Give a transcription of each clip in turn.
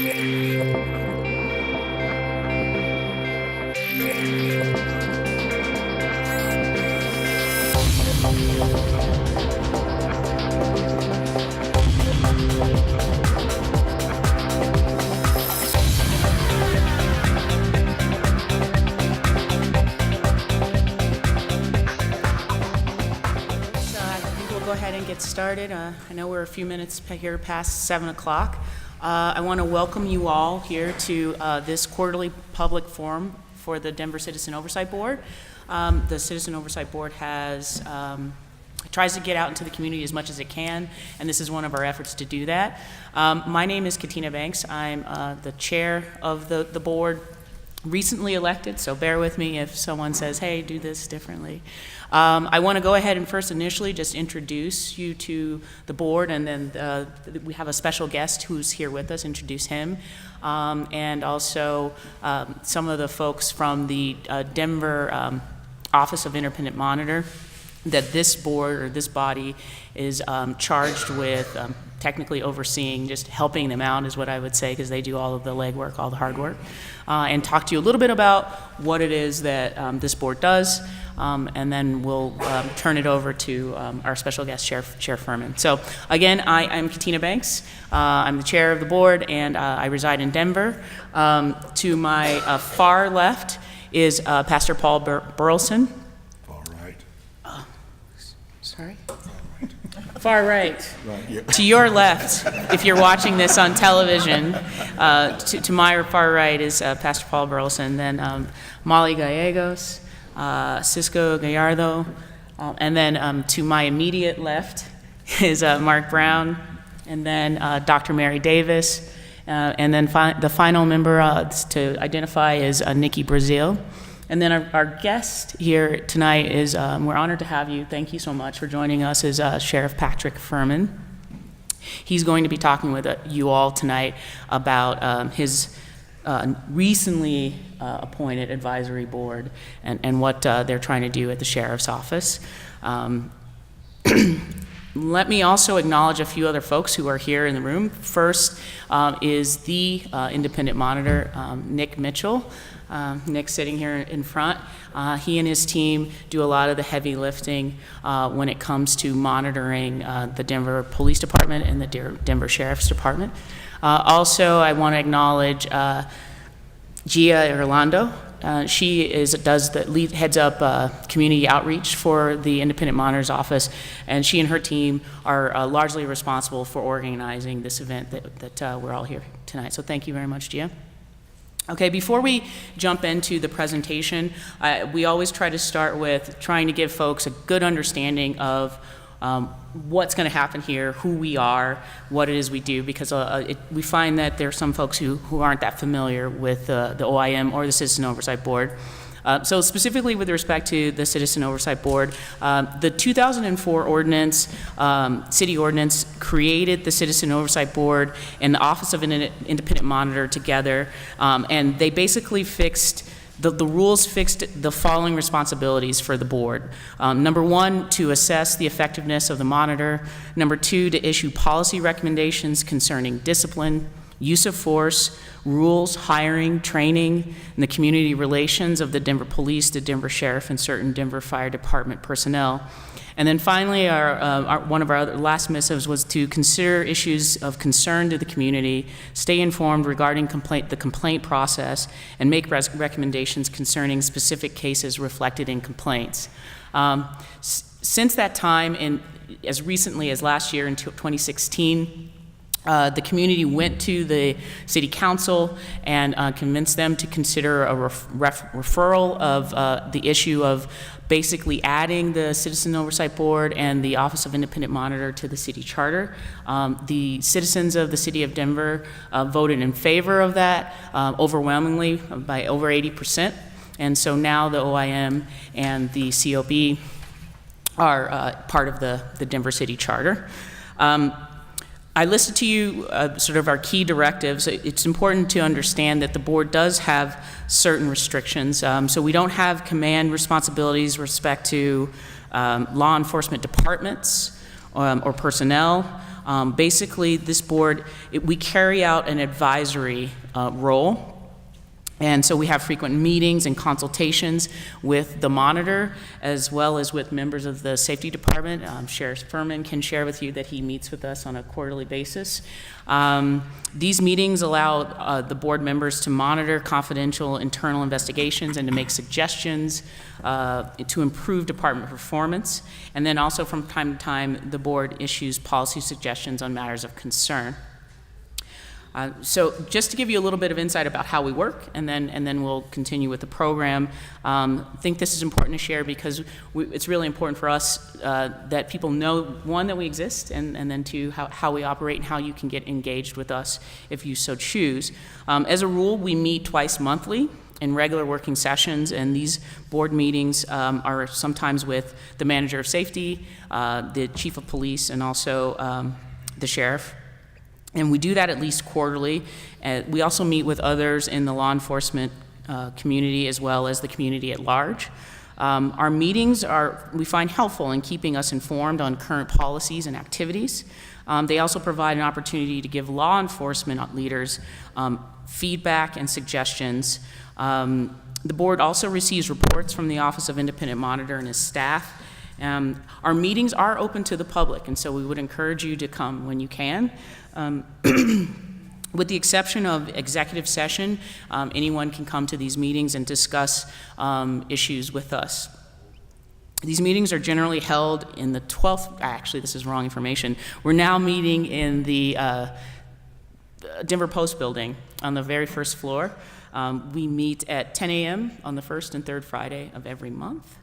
Get started. I know we're a few minutes here past 7 o'clock. I want to welcome you all here to this quarterly public forum for the Denver Citizen Oversight Board. The Citizen Oversight Board tries to get out into the community as much as it can, and this is one of our efforts to do that. My name is Katina Banks. I'm the chair of the board, recently elected, so bear with me if someone says, hey, do this differently. I want to go ahead and first initially just introduce you to the board, and then we have a special guest who's here with us, introduce him, and also some of the folks from the Denver Office of Independent Monitor that this board or this body is charged with technically overseeing, just helping them out is what I would say, because they do all of the legwork, all the hard work, and talk to you a little bit about what it is that this board does, and then we'll turn it over to our special guest, Chair Furman. So again, I'm Katina Banks. I'm the chair of the board, and I reside in Denver. To my far left is Pastor Paul Burleson. Far right. Sorry? Far right. Far right. Right, yeah. To your left, if you're watching this on television, to my far right is Pastor Paul Burleson, then Molly Gallegos, Cisco Gallardo, and then to my immediate left is Mark Brown, and then Dr. Mary Davis, and then the final member to identify is Nikki Brazil. And then our guest here tonight is, we're honored to have you, thank you so much for joining us, is Sheriff Patrick Furman. He's going to be talking with you all tonight about his recently appointed advisory board and what they're trying to do at the Sheriff's Office. Let me also acknowledge a few other folks who are here in the room. First is the independent monitor, Nick Mitchell. Nick's sitting here in front. He and his team do a lot of the heavy lifting when it comes to monitoring the Denver Police Department and the Denver Sheriff's Department. Also, I want to acknowledge Gia Orlando. She heads up community outreach for the Independent Monitor's Office, and she and her team are largely responsible for organizing this event that we're all here tonight. So thank you very much, Gia. Okay, before we jump into the presentation, we always try to start with trying to give folks a good understanding of what's going to happen here, who we are, what it is we do, because we find that there are some folks who aren't that familiar with the OIM or the Citizen Oversight Board. So specifically with respect to the Citizen Oversight Board, the 2004 ordinance, city ordinance, created the Citizen Oversight Board and the Office of an Independent Monitor together, and they basically fixed the rules fixed the following responsibilities for the board. Number one, to assess the effectiveness of the monitor. Number two, to issue policy recommendations concerning discipline, use of force, rules, hiring, training, and the community relations of the Denver Police, the Denver Sheriff, and certain Denver Fire Department personnel. And then finally, one of our other last missives was to consider issues of concern to the community, stay informed regarding the complaint process, and make recommendations concerning specific cases reflected in complaints. Since that time, as recently as last year in 2016, the community went to the city council and convinced them to consider a referral of the issue of basically adding the Citizen Oversight Board and the Office of Independent Monitor to the city charter. The citizens of the city of Denver voted in favor of that overwhelmingly by over 80%. And so now the OIM and the COB are part of the Denver City Charter. I listed to you sort of our key directives. It's important to understand that the board does have certain restrictions. So we don't have command responsibilities with respect to law enforcement departments or personnel. Basically, this board, we carry out an advisory role. And so we have frequent meetings and consultations with the monitor, as well as with members of the safety department. Sheriff Furman can share with you that he meets with us on a quarterly basis. These meetings allow the board members to monitor confidential internal investigations and to make suggestions to improve department performance. And then also from time to time, the board issues policy suggestions on matters of concern. So just to give you a little bit of insight about how we work, and then we'll continue with the program. I think this is important to share because it's really important for us that people know, one, that we exist, and then two, how we operate and how you can get engaged with us if you so choose. As a rule, we meet twice monthly in regular working sessions, and these board meetings are sometimes with the manager of safety, the chief of police, and also the sheriff. And we do that at least quarterly. We also meet with others in the law enforcement community as well as the community at large. Our meetings we find helpful in keeping us informed on current policies and activities. They also provide an opportunity to give law enforcement leaders feedback and suggestions. The board also receives reports from the Office of Independent Monitor and his staff. Our meetings are open to the public, and so we would encourage you to come when you can. With the exception of executive session, anyone can come to these meetings and discuss issues with us. These meetings are generally held in the 12th, actually this is wrong information. We're now meeting in the Denver Post building on the very first floor. We meet at 10 a.m. on the first and third Friday of every month.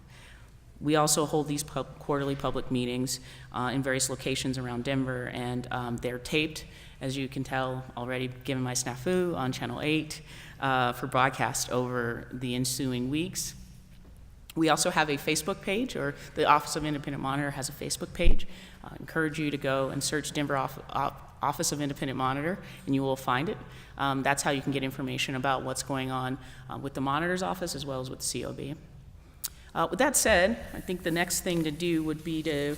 We also hold these quarterly public meetings in various locations around Denver, and they're taped, as you can tell already, given my snafu, on Channel 8 for broadcast over the ensuing weeks. We also have a Facebook page, or the Office of Independent Monitor has a Facebook page. I encourage you to go and search Denver Office of Independent Monitor, and you will find it. That's how you can get information about what's going on with the monitor's office as well as with the COB. With that said, I think the next thing to do would be to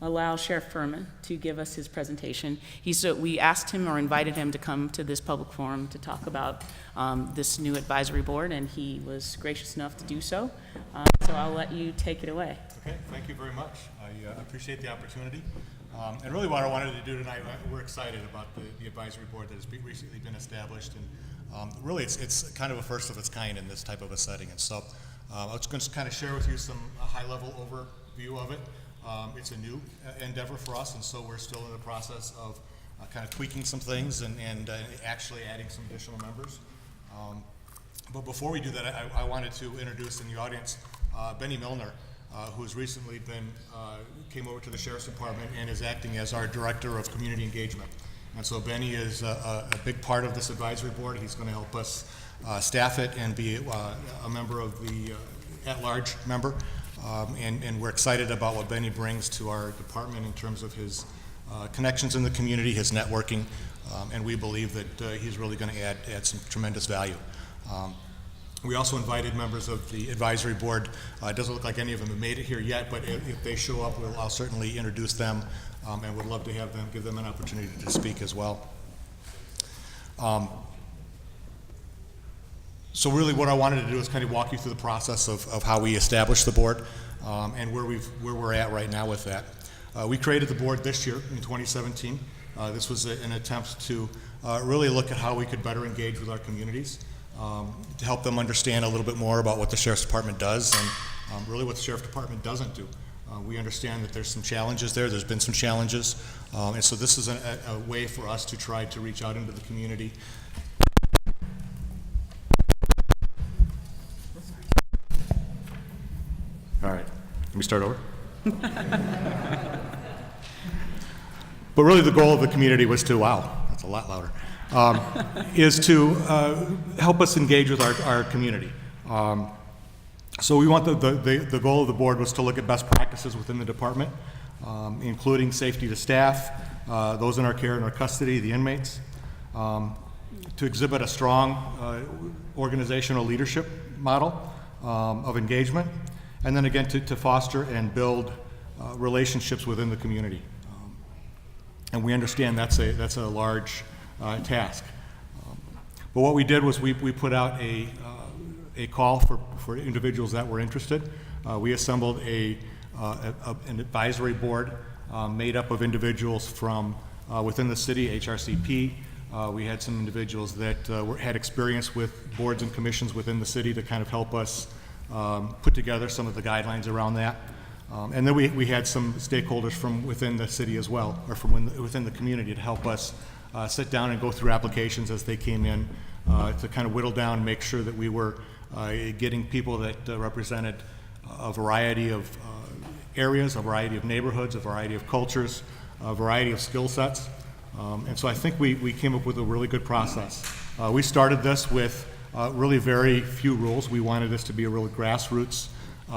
allow Sheriff Furman to give us his presentation. We asked him or invited him to come to this public forum to talk about this new advisory board, and he was gracious enough to do so. So I'll let you take it away. Okay, thank you very much. I appreciate the opportunity. And really what I wanted to do tonight, we're excited about the advisory board that has recently been established. And really, it's kind of a first of its kind in this type of a setting. And so I was going to kind of share with you a high-level overview of it. It's a new endeavor for us, and so we're still in the process of kind of tweaking some things and actually adding some additional members. But before we do that, I wanted to introduce in the audience Benny Milner, who's recently came over to the Sheriff's Department and is acting as our Director of Community Engagement. And so Benny is a big part of this advisory board. He's going to help us staff it and be a member of the at-large member. And we're excited about what Benny brings to our department in terms of his connections in the community, his networking, and we believe that he's really going to add some tremendous value. We also invited members of the advisory board. It doesn't look like any of them have made it here yet, but if they show up, I'll certainly introduce them and would love to have them, give them an opportunity to speak as well. So really what I wanted to do is kind of walk you through the process of how we established the board and where we're at right now with that. We created the board this year in 2017. This was an attempt to really look at how we could better engage with our communities, to help them understand a little bit more about what the Sheriff's Department does and really what the Sheriff's Department doesn't do. We understand that there's some challenges there. There's been some challenges. And so this is a way for us to try to reach out into the community. All right, let me start over. But really the goal of the community was to, wow, that's a lot louder, is to help us engage with our community. So we want the goal of the board was to look at best practices within the department, including safety to staff, those in our care and our custody, the inmates, to exhibit a strong organizational leadership model of engagement, and then again to foster and build relationships within the community. And we understand that's a large task. But what we did was we put out a call for individuals that were interested. We assembled an advisory board made up of individuals from within the city, HRCP. We had some individuals that had experience with boards and commissions within the city to kind of help us put together some of the guidelines around that. And then we had some stakeholders from within the city as well, or from within the community, to help us sit down and go through applications as they came in, to kind of whittle down and make sure that we were getting people that represented a variety of areas, a variety of neighborhoods, a variety of cultures, a variety of skill sets. And so I think we came up with a really good process. We started this with really very few rules. We wanted this to be a real grassroots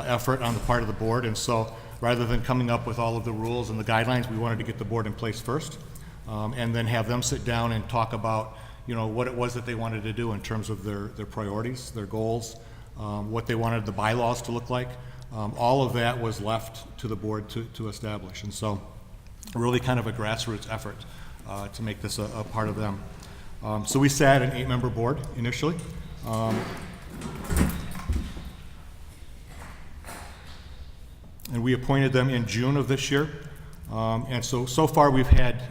effort on the part of the board, and so rather than coming up with all of the rules and the guidelines, we wanted to get the board in place first, and then have them sit down and talk about, you know, what it was that they wanted to do in terms of their priorities, their goals, what they wanted the bylaws to look like. All of that was left to the board to establish, and so really kind of a grassroots effort to make this a part of them. So we sat an 8-member board initially. And we appointed them in June of this year. And so far we've had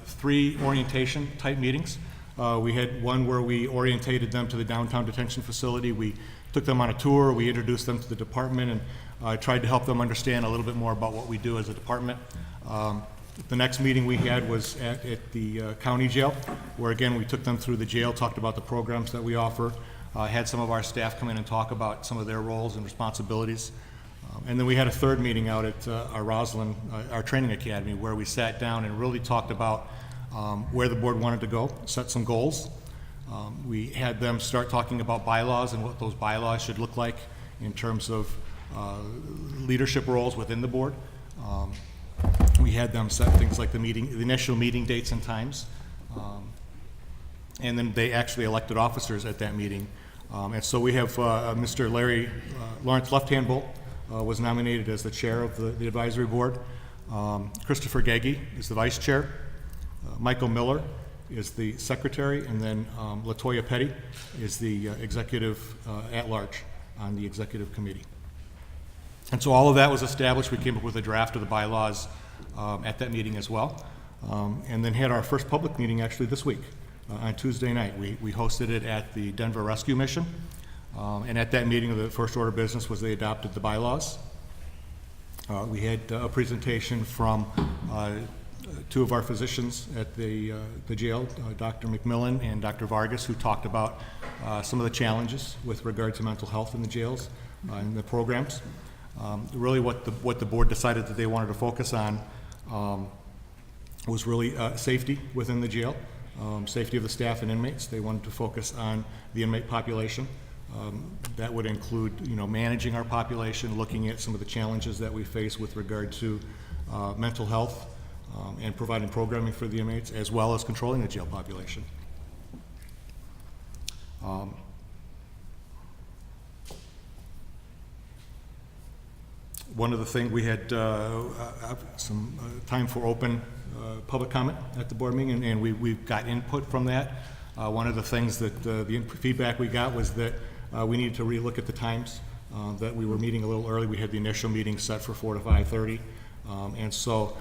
3 orientation type meetings. We had one where we orientated them to the downtown detention facility. We took them on a tour, we introduced them to the department, and tried to help them understand a little bit more about what we do as a department. The next meeting we had was at the county jail, where again we took them through the jail, talked about the programs that we offer, had some of our staff come in and talk about some of their roles and responsibilities. And then we had a third meeting out at our Roslyn, our training academy, where we sat down and really talked about where the board wanted to go, set some goals. We had them start talking about bylaws and what those bylaws should look like in terms of leadership roles within the board. We had them set things like the initial meeting dates and times. And then they actually elected officers at that meeting. And so we have Mr. Lawrence Left-Hand-Bolt was nominated as the chair of the advisory board. Christopher Gagey is the vice chair. Michael Miller is the secretary, and then Latoya Petty is the executive at-large on the executive committee. And so all of that was established. We came up with a draft of the bylaws at that meeting as well, and then had our first public meeting actually this week on Tuesday night. We hosted it at the Denver Rescue Mission, and at that meeting the first order of business was they adopted the bylaws. We had a presentation from 2 of our physicians at the jail, Dr. McMillan and Dr. Vargas, who talked about some of the challenges with regard to mental health in the jails and the programs. Really what the board decided that they wanted to focus on was really safety within the jail, safety of the staff and inmates. They wanted to focus on the inmate population. That would include, managing our population, looking at some of the challenges that we face with regard to mental health, and providing programming for the inmates, as well as controlling the jail population. One of the things, we had some time for open public comment at the board meeting, and we got input from that. One of the things that the feedback we got was that we needed to relook at the times, that we were meeting a little early. We had the initial meeting set for 4 to 5:30, and so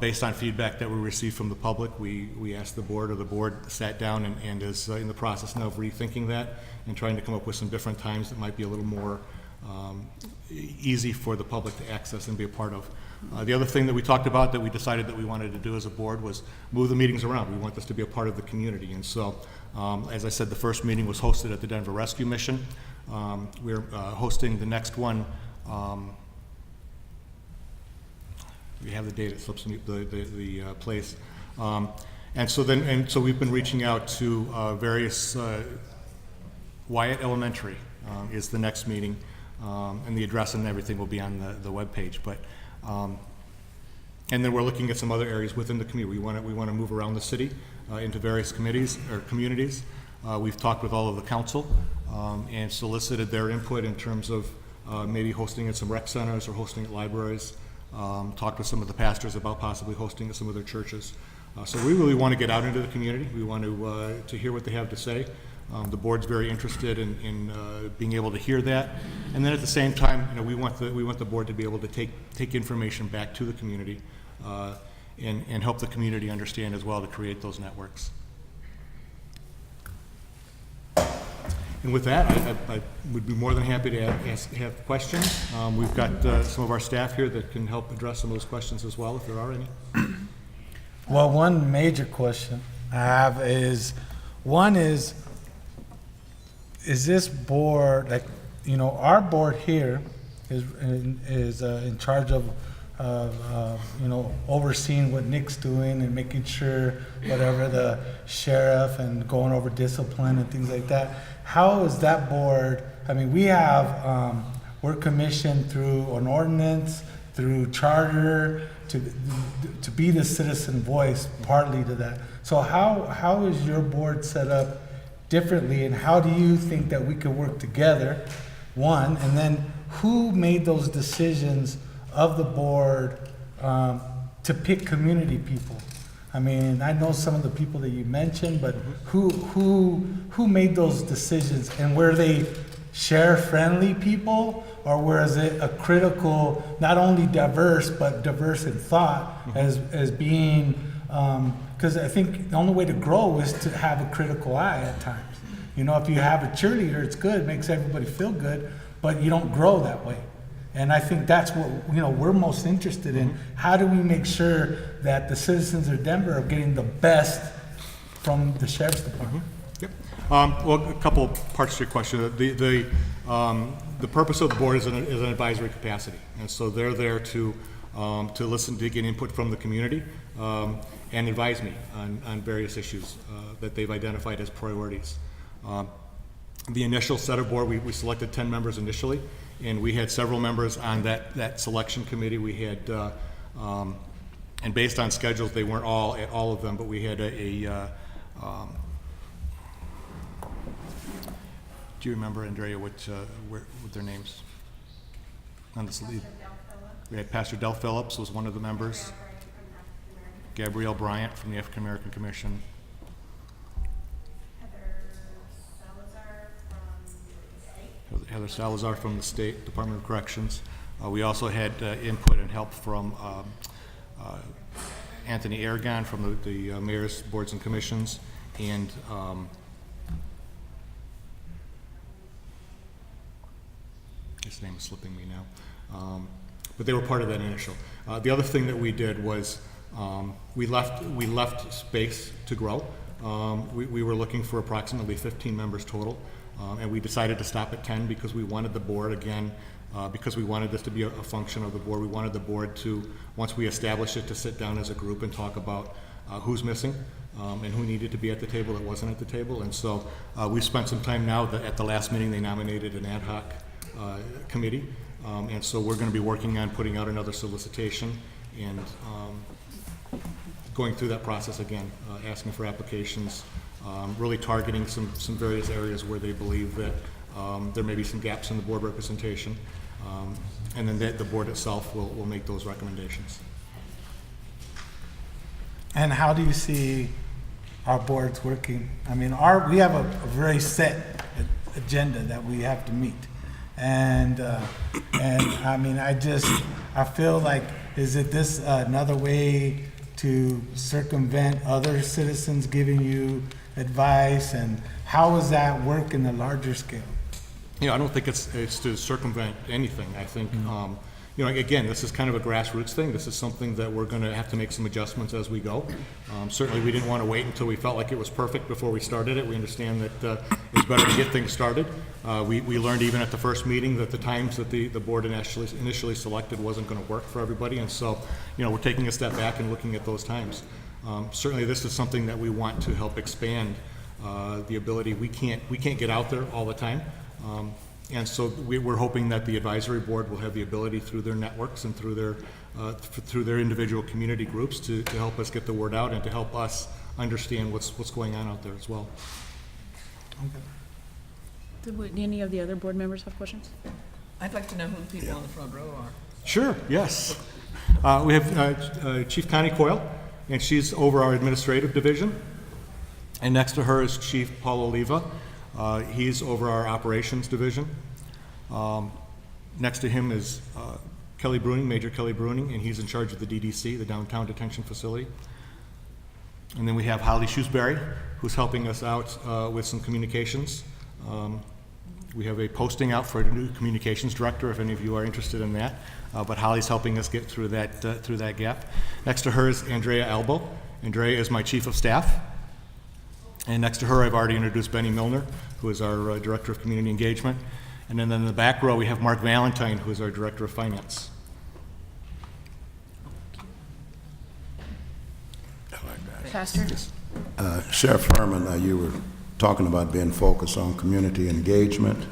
based on feedback that we received from the public, we asked the board, or the board sat down and is in the process now of rethinking that and trying to come up with some different times that might be a little more easy for the public to access and be a part of. The other thing that we talked about that we decided that we wanted to do as a board was move the meetings around. We want this to be a part of the community, and so as I said, the first meeting was hosted at the Denver Rescue Mission. We're hosting the next one. We have the date, it slips me the place. And so we've been reaching out to various, Wyatt Elementary is the next meeting, and the address and everything will be on the webpage. But and then we're looking at some other areas within the community. We want to move around the city into various committees or communities. We've talked with all of the council and solicited their input in terms of maybe hosting at some rec centers or hosting at libraries. Talked with some of the pastors about possibly hosting at some of their churches. So we really want to get out into the community. We want to hear what they have to say. The board's very interested in being able to hear that, and then at the same time, we want the board to be able to take information back to the community and help the community understand as well to create those networks. And with that, I would be more than happy to have questions. We've got some of our staff here that can help address some of those questions as well, if there are any. Well, one major question I have is this board, like, our board here is in charge of overseeing what Nick's doing and making sure whatever the sheriff and going over discipline and things like that. How is that board? I mean, we're commissioned through an ordinance, through charter, to be the citizen voice partly to that. So how is your board set up differently, and how do you think that we could work together, one, and then who made those decisions of the board to pick community people? I mean, I know some of the people that you mentioned, but who made those decisions, and were they share-friendly people, or was it a critical, not only diverse, but diverse in thought as being, because I think the only way to grow is to have a critical eye at times. If you have a cheerleader, it's good, makes everybody feel good, but you don't grow that way. And I think that's what we're most interested in. How do we make sure that the citizens of Denver are getting the best from the sheriff's department? Yep. Well, a couple parts to your question. The purpose of the board is an advisory capacity, and so they're there to listen, to get input from the community, and advise me on various issues that they've identified as priorities. The initial set of board, we selected 10 members initially, and we had several members on that selection committee. We had, and based on schedules, they weren't all of them, but we had do you remember, Andrea, what their names? On this lead. We had Pastor Del Phillips was one of the members. Gabrielle Bryant from the African American Commission. Heather Salazar from the State Department of Corrections. We also had input and help from Anthony Aragon from the Mayor's Boards and Commissions, and his name is slipping me now. But they were part of that initial. The other thing that we did was we left space to grow. We were looking for approximately 15 members total. And we decided to stop at 10 because we wanted the board, again, because we wanted this to be a function of the board. We wanted the board to, once we established it, to sit down as a group and talk about who's missing and who needed to be at the table that wasn't at the table. And so we spent some time now at the last meeting, they nominated an ad hoc committee. And so we're going to be working on putting out another solicitation and going through that process again, asking for applications. Really targeting some various areas where they believe that there may be some gaps in the board representation, and then the board itself will make those recommendations. And how do you see our boards working? I mean, we have a very set agenda that we have to meet, and I mean, I feel like, is it this another way to circumvent other citizens giving you advice, and how does that work in a larger scale? I don't think it's to circumvent anything. I think, again, this is kind of a grassroots thing. This is something that we're going to have to make some adjustments as we go. Certainly, we didn't want to wait until we felt like it was perfect before we started it. We understand that it's better to get things started. We learned even at the first meeting that the times that the board initially selected wasn't going to work for everybody, and so, we're taking a step back and looking at those times. Certainly, this is something that we want to help expand the ability. We can't get out there all the time, and so we're hoping that the advisory board will have the ability through their networks and through their individual community groups to help us get the word out and to help us understand what's going on out there as well. Do any of the other board members have questions? I'd like to know who the people on the front row are. Sure. Yes. We have Chief Connie Coyle. and she's over our administrative division. And next to her is Chief Paul Oliva. He's over our operations division. Next to him is Kelly Bruning, Major Kelly Bruning, and he's in charge of the DDC, the Downtown Detention Facility. And then we have Holly Shrewsbury, who's helping us out with some communications. We have a posting out for a new communications director, if any of you are interested in that. But Holly's helping us get through that gap. Next to her is Andrea Albo. Andrea is my chief of staff. And next to her, I've already introduced Benny Milner, who is our director of community engagement. And then in the back row, we have Mark Valentine, who is our director of finance. Pastor? Sheriff Furman, you were talking about being focused on community engagement.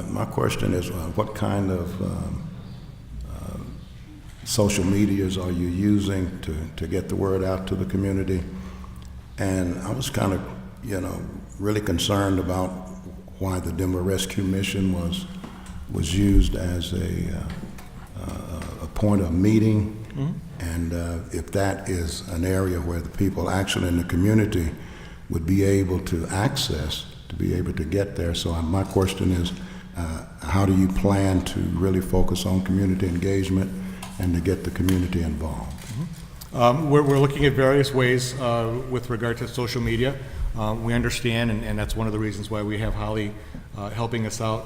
My question is, what kind of social medias are you using to get the word out to the community? And I was kind of, really concerned about why the Denver Rescue Mission was used as a point of meeting. Mm-hmm. And if that is an area where the people actually in the community would be able to access, to be able to get there. So my question is, how do you plan to really focus on community engagement and to get the community involved? Mm-hmm. We're looking at various ways with regard to social media. We understand, and that's one of the reasons why we have Holly helping us out,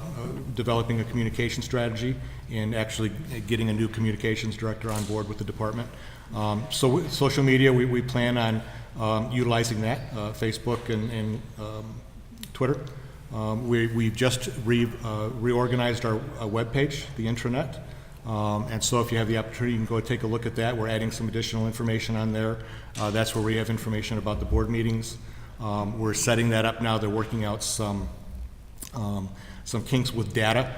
developing a communication strategy and actually getting a new communications director on board with the department. So with social media, we plan on utilizing that, Facebook and Twitter. We've just reorganized our webpage, the intranet. And so if you have the opportunity, you can go take a look at that. We're adding some additional information on there. That's where we have information about the board meetings. We're setting that up now. They're working out some kinks with data.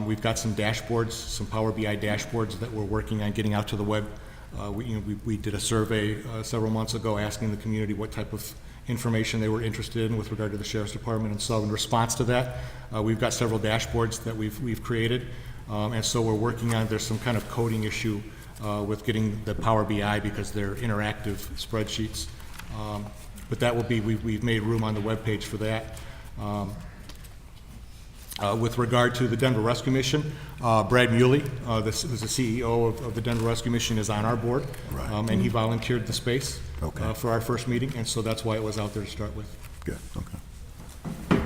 We've got some dashboards, some Power BI dashboards that we're working on getting out to the web. We did a survey several months ago asking the community what type of information they were interested in with regard to the Sheriff's Department. And so in response to that, we've got several dashboards that we've created. And so we're working on, there's some kind of coding issue with getting the Power BI because they're interactive spreadsheets. But that will be, we've made room on the webpage for that. With regard to the Denver Rescue Mission, Brad Muley, who's the CEO of the Denver Rescue Mission, is on our board. Right. And he volunteered the space Okay. for our first meeting, and so that's why it was out there to start with. Good, okay.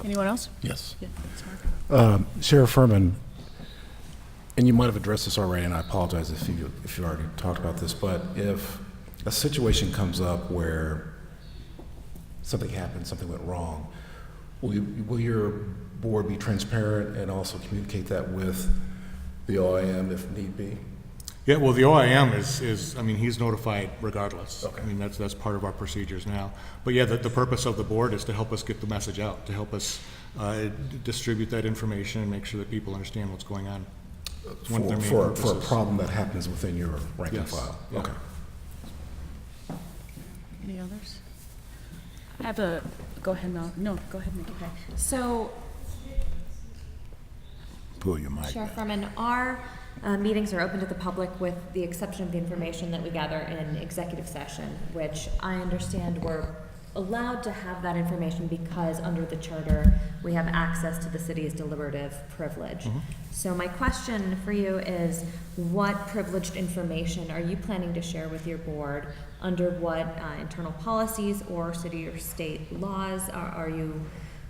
Anyone else? Yes. Yeah, that's Mark. Sheriff Furman, and you might have addressed this already, and I apologize if you already talked about this, but if a situation comes up where something happened, something went wrong, will your board be transparent and also communicate that with the OIM if need be? Yeah, well, the OIM is I mean, he's notified regardless. Okay. I mean, that's part of our procedures now. But yeah, the purpose of the board is to help us get the message out, to help us distribute that information and make sure that people understand what's going on. It's one of their main For a purposes. problem that happens within your rank and Yes. file? Yeah. Okay. Any others? I have a, go ahead, Mel. No, go ahead, Nikki. Okay. So, Pull your mic Sheriff back. Furman, our meetings are open to the public with the exception of the information that we gather in executive session, which I understand we're allowed to have that information because under the charter, we have access to the city's deliberative privilege. So my question for you is, what privileged information are you planning to share with your board? Under what internal policies or city or state laws are you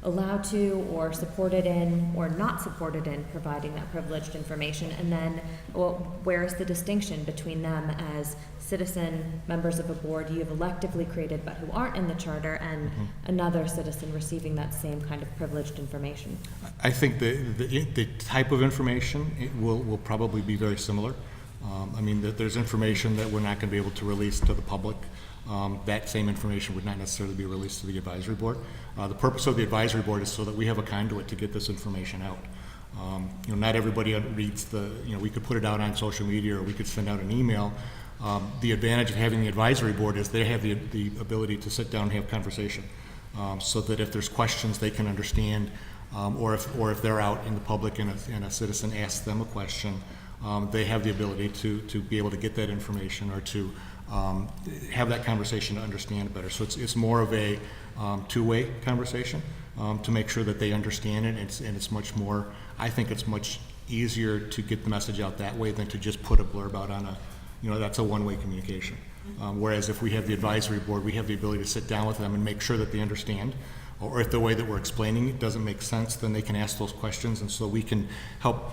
allowed to or supported in or not supported in providing that privileged information? And then, well, where is the distinction between them as citizen members of a board you have electively created but who aren't in the charter and another citizen receiving that same kind of privileged information? I think the type of information will probably be very similar. I mean, there's information that we're not going to be able to release to the public. That same information would not necessarily be released to the advisory board. The purpose of the advisory board is so that we have a conduit to get this information out. Not everybody reads we could put it out on social media or we could send out an email. The advantage of having the advisory board is they have the ability to sit down and have conversation, so that if there's questions they can understand, or if they're out in the public and a citizen asks them a question, they have the ability to be able to get that information or to have that conversation to understand it better. So it's more of a two-way conversation to make sure that they understand it, and it's much more, I think it's much easier to get the message out that way than to just put a blurb out on that's a one-way communication. Whereas if we have the advisory board, we have the ability to sit down with them and make sure that they understand, or if the way that we're explaining it doesn't make sense, then they can ask those questions, and so we can help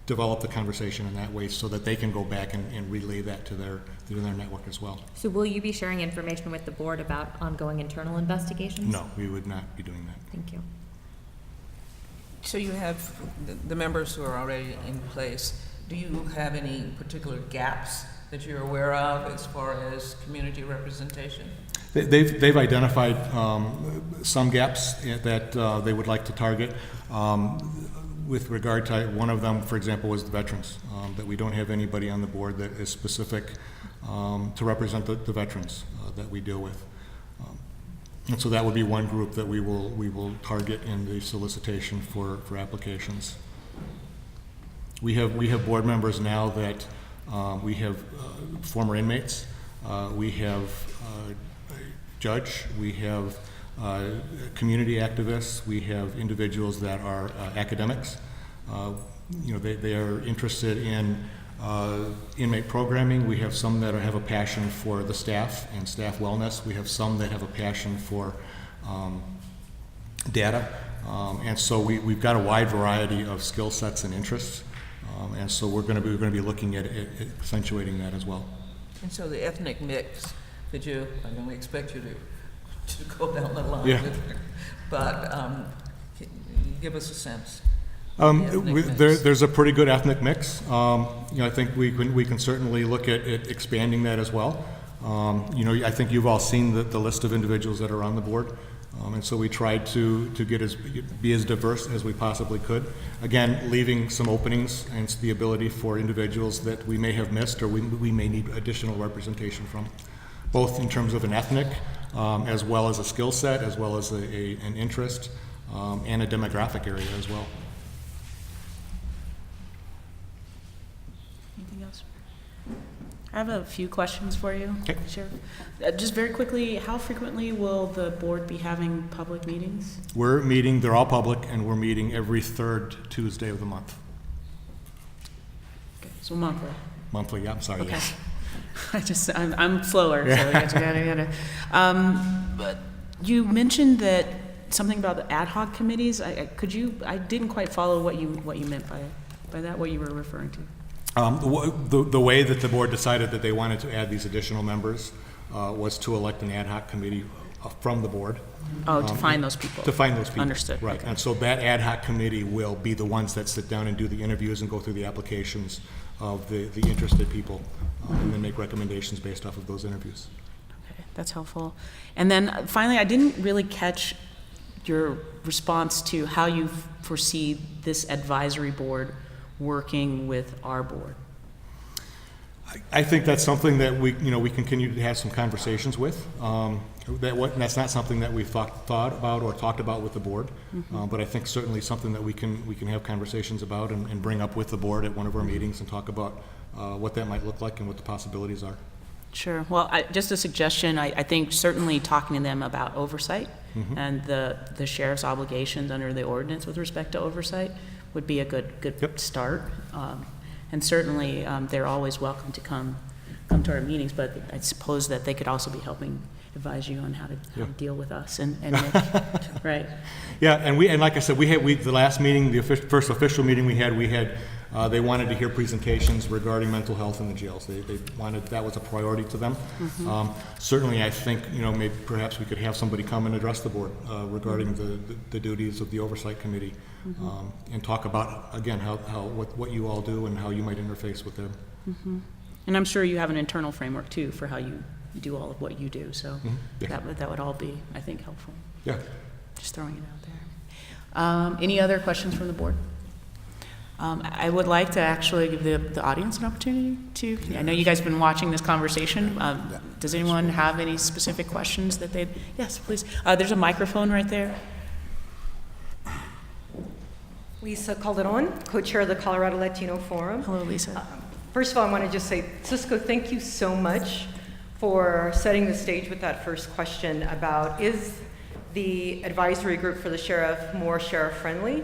develop the conversation in that way so that they can go back and relay that to their network as well. So will you be sharing information with the board about ongoing internal investigations? No, we would not be doing that. Thank you. So you have the members who are already in place. Do you have any particular gaps that you're aware of as far as community representation? They've identified some gaps that they would like to target. With regard to one of them, for example, was the veterans, that we don't have anybody on the board that is specific to represent the veterans that we deal with. And so that would be one group that we will target in the solicitation for applications. We have board members now that we have former inmates, we have a judge, we have community activists, we have individuals that are academics. They are interested in inmate programming. We have some that have a passion for the staff and staff wellness. We have some that have a passion for data. And so we've got a wide variety of skill sets and interests. And so we're going to be looking at accentuating that as well. And so the ethnic mix that I don't expect you to go down the line Yeah. with it, but give us a sense. The ethnic mix. There's a pretty good ethnic mix. I think we can certainly look at expanding that as well. I think you've all seen the list of individuals that are on the board. And so we tried to be as diverse as we possibly could. Again, leaving some openings and the ability for individuals that we may have missed or we may need additional representation from, both in terms of an ethnic, as well as a skill set, as well as an interest, and a demographic area as well. Anything else? I have a few questions for you, Okay. Sheriff. Just very quickly, how frequently will the board be having public meetings? We're meeting, they're all public, and we're meeting every third Tuesday of the month. Okay, so monthly. Monthly, yeah, I'm sorry, Okay. yes. I'm slower, so you gotta. But you mentioned that something about the ad hoc committees. I didn't quite follow what you meant by that, what you were referring to. The way that the board decided that they wanted to add these additional members was to elect an ad hoc committee from the board. Oh, to find those people. To find those people. Understood. Right, Okay. and so that ad hoc committee will be the ones that sit down and do the interviews and go through the applications of the interested people, and then make recommendations based off of those interviews. Okay, that's helpful. And then finally, I didn't really catch your response to how you foresee this advisory board working with our board. I think that's something that we continue to have some conversations with. That's not something that we've thought about or talked about with the board, but I think certainly something that we can have conversations about and bring up with the board at one of our meetings and talk about what that might look like and what the possibilities are. Sure. Well, just a suggestion, I think certainly talking to them about oversight and the sheriff's obligations under the ordinance with respect to oversight would be a good Yep. start. And certainly, they're always welcome to come to our meetings, but I suppose that they could also be helping advise you on how to deal with us and Nick, right? Yeah, and like I said, the last meeting, the first official meeting we had, they wanted to hear presentations regarding mental health in the jails. They wanted, that was a priority to them. Certainly, I think, maybe perhaps we could have somebody come and address the board regarding the duties of the oversight committee, and talk about, again, what you all do and how you might interface with them. And I'm sure you have an internal framework too for how you do all of what you do, so Yeah. that would all be, I think, helpful. Yeah. Just throwing it out there. Any other questions from the board? I would like to actually give the audience an opportunity to, I know you guys have been watching this conversation. Does anyone have any specific questions that they'd, yes, please. There's a microphone right there. Lisa Calderon, co-chair of the Colorado Latino Forum. Hello, Lisa. First of all, I want to just say, Cisco, thank you so much for setting the stage with that first question about, is the advisory group for the sheriff more sheriff-friendly?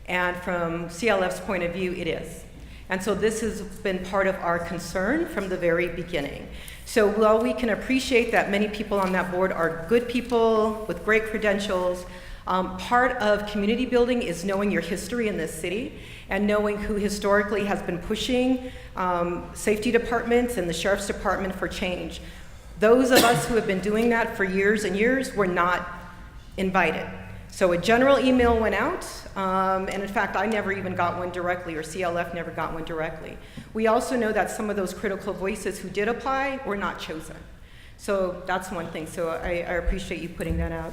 And from CLF's point of view, it is. And so this has been part of our concern from the very beginning. So while we can appreciate that many people on that board are good people with great credentials, part of community building is knowing your history in this city and knowing who historically has been pushing safety departments and the sheriff's department for change. Those of us who have been doing that for years and years were not invited. So a general email went out, and in fact, I never even got one directly, or CLF never got one directly. We also know that some of those critical voices who did apply were not chosen. So that's one thing, so I appreciate you putting that out.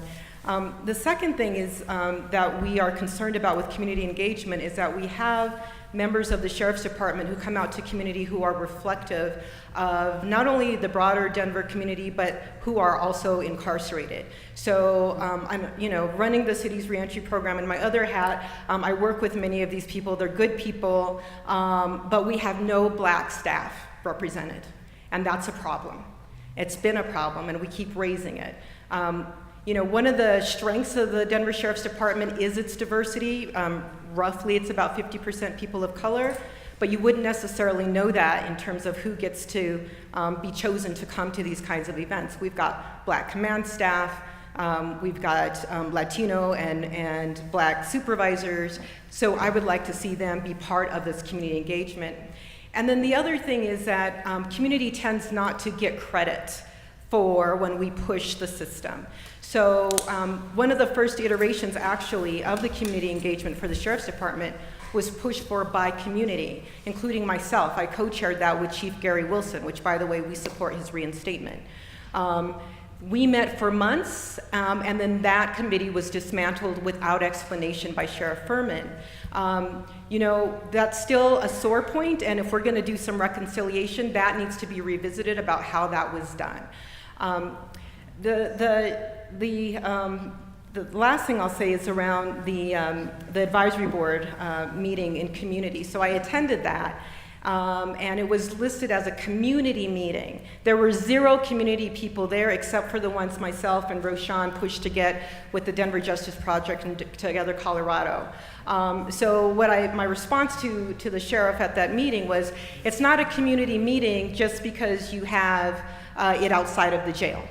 The second thing is that we are concerned about with community engagement is that we have members of the Sheriff's Department who come out to community who are reflective of not only the broader Denver community, but who are also incarcerated. So I'm, running the city's reentry program. In my other hat, I work with many of these people. They're good people, but we have no black staff represented, and that's a problem. It's been a problem, and we keep raising it. One of the strengths of the Denver Sheriff's Department is its diversity. Roughly, it's about 50% people of color, but you wouldn't necessarily know that in terms of who gets to be chosen to come to these kinds of events. We've got black command staff, we've got Latino and black supervisors, so I would like to see them be part of this community engagement. And then the other thing is that community tends not to get credit for when we push the system. So one of the first iterations actually of the community engagement for the Sheriff's Department was pushed for by community, including myself. I co-chaired that with Chief Gary Wilson, which by the way, we support his reinstatement. We met for months, and then that committee was dismantled without explanation by Sheriff Furman. That's still a sore point, and if we're gonna do some reconciliation, that needs to be revisited about how that was done. The last thing I'll say is around the advisory board meeting in community. So I attended that, and it was listed as a community meeting. There were 0 community people there except for the ones myself and Roshan pushed to get with the Denver Justice Project and Together Colorado. So my response to the sheriff at that meeting was, it's not a community meeting just because you have it outside of the jail.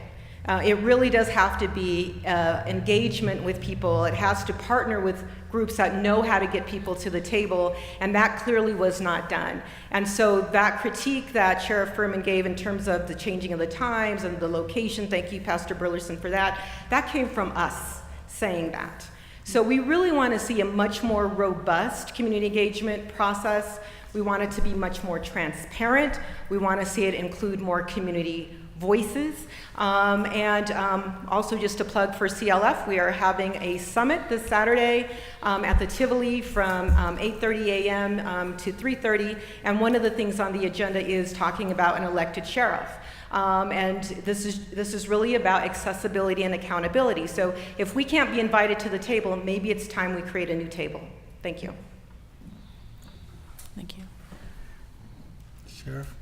It really does have to be engagement with people. It has to partner with groups that know how to get people to the table, and that clearly was not done. And so that critique that Sheriff Furman gave in terms of the changing of the times and the location, thank you, Pastor Burleson, for that, that came from us saying that. So we really want to see a much more robust community engagement process. We want it to be much more transparent. We want to see it include more community voices. Also just a plug for CLF, we are having a summit this Saturday at the Tivoli from 8:30 a.m. To 3:30, and one of the things on the agenda is talking about an elected sheriff. And this is really about accessibility and accountability. So if we can't be invited to the table, maybe it's time we create a new table. Thank you. Thank you. Sheriff?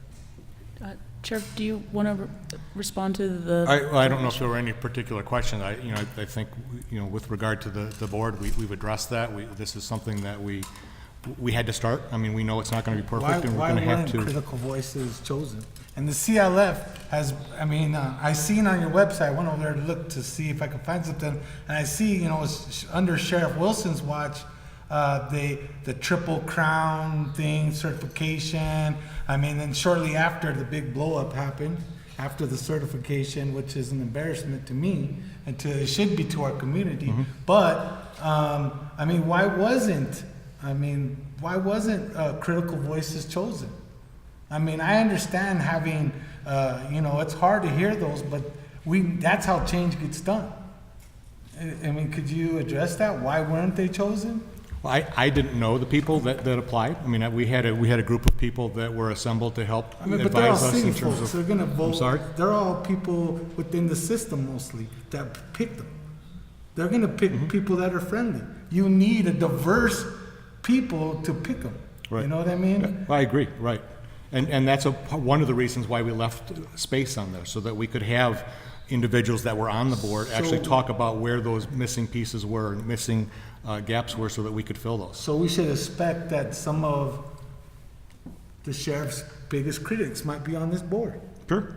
Sheriff, do you want to respond to the? I don't know if there were any particular question. I think with regard to the board, we've addressed that. This is something that we had to start. I mean, we know it's not going to be perfect, and we're going to have to. Why weren't critical voices chosen? And the CLF has, I seen on your website, I went over there to look to see if I could find something, and I see, it's under Sheriff Wilson's watch, the Triple Crown thing, certification. Then shortly after the big blow up happened, after the certification, which is an embarrassment to me and it should be to our community. Mm-hmm. But why wasn't critical voices chosen? I understand having, it's hard to hear those, but that's how change gets done. Could you address that? Why weren't they chosen? Well, I didn't know the people that applied. We had a group of people that were assembled to help but they're all advise us city in terms folks. of. They're going to vote. I'm sorry? They're all people within the system mostly that pick them. They're going to pick people that are friendly. You need a diverse people to pick them. Right. You know what I mean? Yeah, I agree. Right. And that's one of the reasons why we left space on there, so that we could have individuals that were on the board actually talk about where those missing pieces were, and missing gaps were, so that we could fill those. So we should expect that some of the sheriff's biggest critics might be on this board. Sure.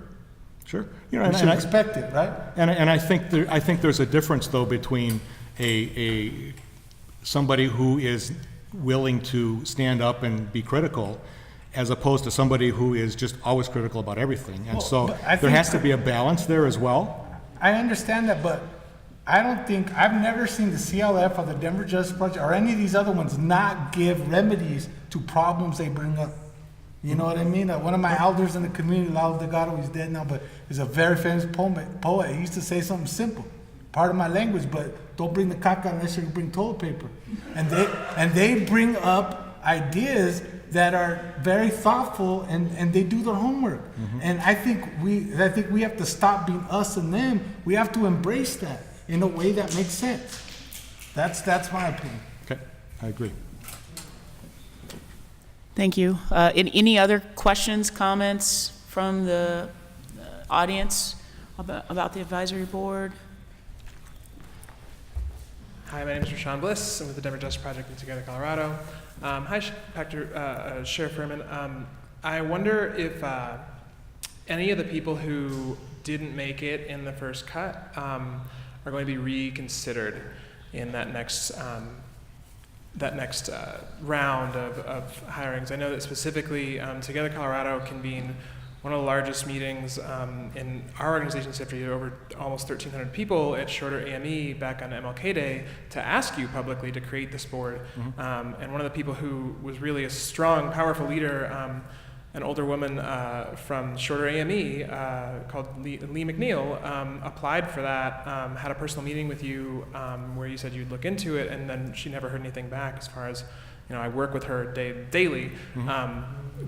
You know, We should expect it, right? And I think there's a difference, though, between somebody who is willing to stand up and be critical, as opposed to somebody who is just always critical about everything. And Well, so but I there think- has to be a balance there as well. I understand that, but I don't think, I've never seen the CLF or the Denver Justice Project or any of these other ones not give remedies to problems they bring up. You know what I mean? One of my elders in the community, Lalo Delgado, he's dead now, but he's a very famous poet. He used to say something simple, part of my language, but don't bring the caca unless you can bring toilet paper. And they bring up ideas that are very thoughtful, and they do their homework. And I think we have to stop being us and them. We have to embrace that in a way that makes sense. That's my opinion. Okay, I agree. Thank you. Any other questions, comments from the audience about the advisory board? Hi, my name is Rashawn Bliss. I'm with the Denver Justice Project in Together, Colorado. Hi, Sheriff Furman. I wonder if any of the people who didn't make it in the first cut are going to be reconsidered in that next round of hirings. I know that specifically Together Colorado convened one of the largest meetings in our organization's history, over almost 1,300 people at Shorter AME back on MLK Day, to ask you publicly to create this board. And one of the people who was really a strong, powerful leader, an older woman from Shorter AME called Lee McNeil, applied for that, had a personal meeting with you where you said you'd look into it, and then she never heard anything back. As far as, you know, I work with her daily.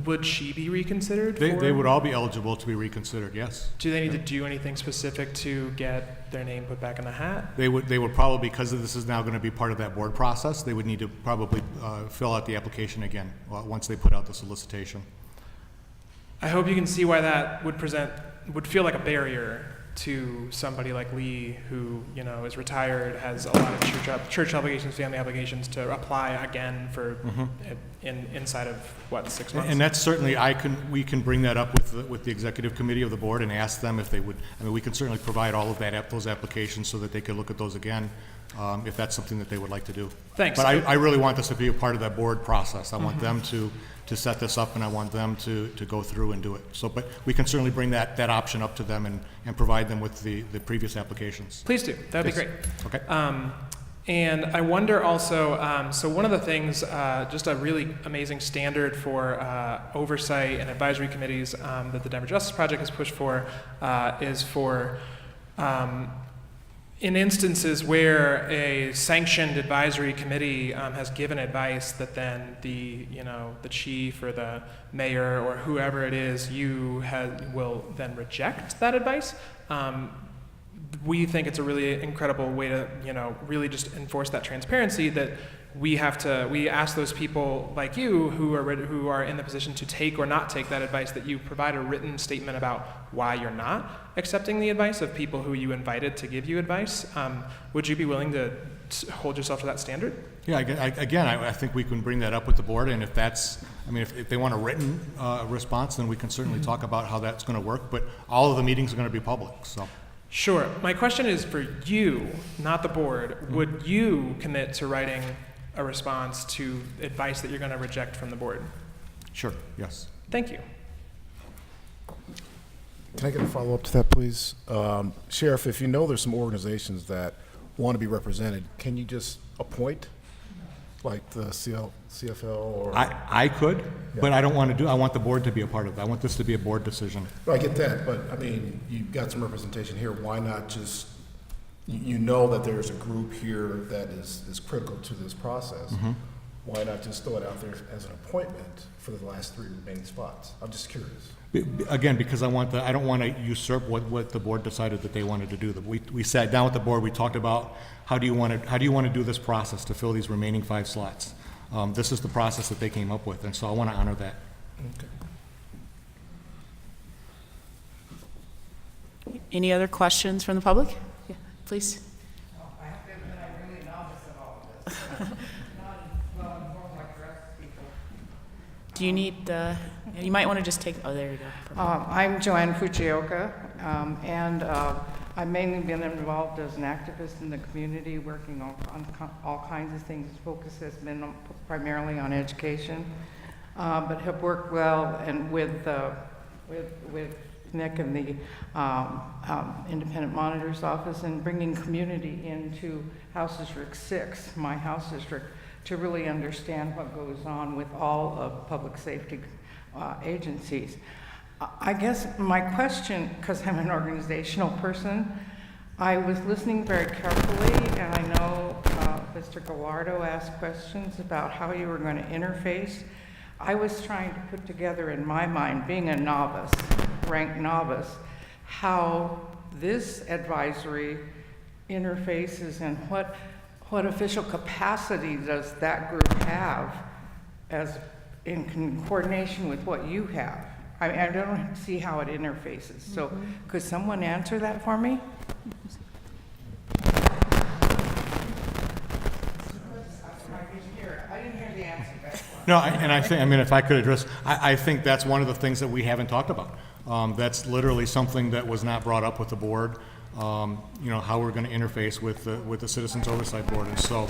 Would she be reconsidered? They would all be eligible to be reconsidered, yes. Do they need to do anything specific to get their name put back in the hat? They would probably, because this is now going to be part of that board process, they would need to probably fill out the application again once they put out the solicitation. I hope you can see why that would feel like a barrier to somebody like Lee, who, you know, is retired, has a lot of church obligations, family obligations, to apply again for inside of what, 6 months? And that's certainly, we can bring that up with the executive committee of the board and ask them if they would. I mean, we can certainly provide all of those applications so that they could look at those again, if that's something that they would like to do. Thanks. But I really want this to be a part of that board process. I want them to set this up, and I want them to go through and do it. So, but we can certainly bring that option up to them and provide them with the previous applications. Please do. That'd be Yes. great. Okay. And I wonder also, so one of the things, just a really amazing standard for oversight and advisory committees that the Denver Justice Project has pushed for is for, in instances where a sanctioned advisory committee has given advice that then the chief or the mayor or whoever it is will then reject that advice. We think it's a really incredible way to, really just enforce that transparency, that we ask those people like you who are in the position to take or not take that advice, that you provide a written statement about why you're not accepting the advice of people who you invited to give you advice. Would you be willing to hold yourself to that standard? Yeah, I think we can bring that up with the board, and if they want a written response, then we can certainly talk about how that's going to work, but all of the meetings are going to be public, so. Sure. My question is for you, not the board. Would you commit to writing a response to advice that you're going to reject from the board? Sure, yes. Thank you. Can I get a follow-up to that, please? Sheriff, if you know there's some organizations that want to be represented, can you just appoint, like the CFL or? I could, but I don't want to I want the board to be a part of that. I want this to be a board decision. I get that, but I mean, you've got some representation here. Why not just, you know that there's a group here that is critical to this process. Why not just throw it out there as an appointment for the last 3 remaining spots? I'm just curious. Again, because I don't want to usurp what the board decided that they wanted to do. We sat down with the board, we talked about how do you want to do this process to fill these remaining 5 slots. This is the process that they came up with, and so I want to honor that. Okay. Any other questions from the public? Yeah, please. I have to admit, I'm really novice at all of this. Not well informed like the rest of the people. Do you need, you might want to just take, oh, there you go. I'm Joanne Fujioka, and I've mainly been involved as an activist in the community, working on all kinds of things. Focus has been primarily on education, but have worked well and with Nick and the Independent Monitor's Office and bringing community into House District 6, my House District, to really understand what goes on with all of public safety agencies. I guess my question, because I'm an organizational person, I was listening very carefully, and I know Mr. Gallardo asked questions about how you were going to interface. I was trying to put together in my mind, being a novice, ranked novice, how this advisory interfaces and what official capacity does that group have as in coordination with what you have? I don't see how it interfaces. So could someone answer that for me? I didn't hear the answer. No, and I think, I mean, if I could address, I think that's one of the things that we haven't talked about. That's literally something that was not brought up with the board. You know, how we're going to interface with the Citizens Oversight Board, and so.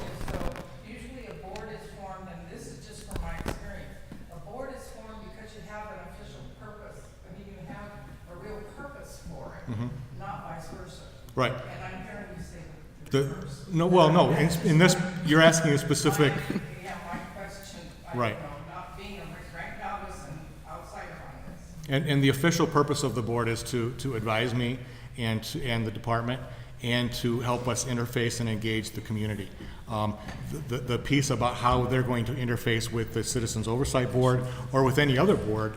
Usually a board is formed, and this is just from my experience, a board is formed because you have an official purpose. I mean, you have a real purpose for it, not vice versa. Right. And I'm hearing you say the purpose. No, well, no, in this, you're asking a specific, Yeah, my question, Right. don't know, not being a ranked novice and outsider on this. and the official purpose of the board is to advise me and the department, and to help us interface and engage the community. The piece about how they're going to interface with the Citizens Oversight Board or with any other board